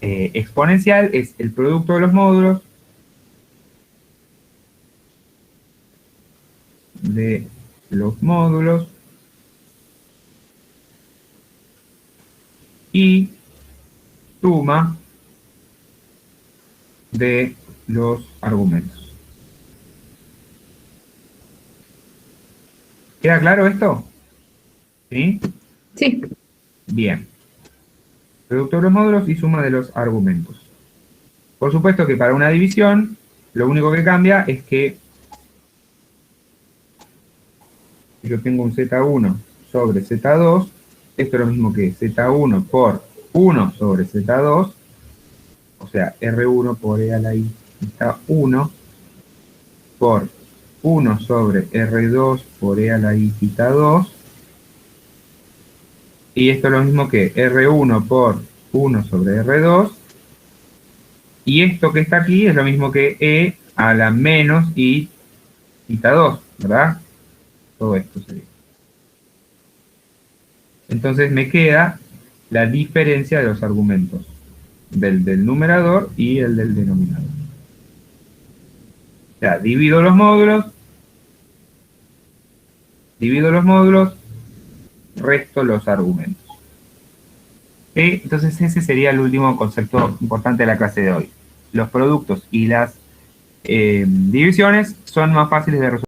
exponencial es el producto de los módulos y suma de los argumentos. ¿Queda claro esto? ¿Sí? Sí. Bien. Producto de los módulos y suma de los argumentos. Por supuesto que para una división, lo único que cambia es que si yo tengo un Z1 sobre Z2, esto es lo mismo que Z1 por 1 sobre Z2, o sea, R1 por E a la I está 1 por 1 sobre R2 por E a la I quita 2, y esto es lo mismo que R1 por 1 sobre R2, y esto que está aquí es lo mismo que E a la menos I quita 2, ¿verdad? Todo esto sería. Entonces me queda la diferencia de los argumentos del numerador y el del denominador. O sea, divido los módulos, resto los argumentos. Entonces ese sería el último concepto importante de la clase de hoy. Los productos y las divisiones son más fáciles de resolver.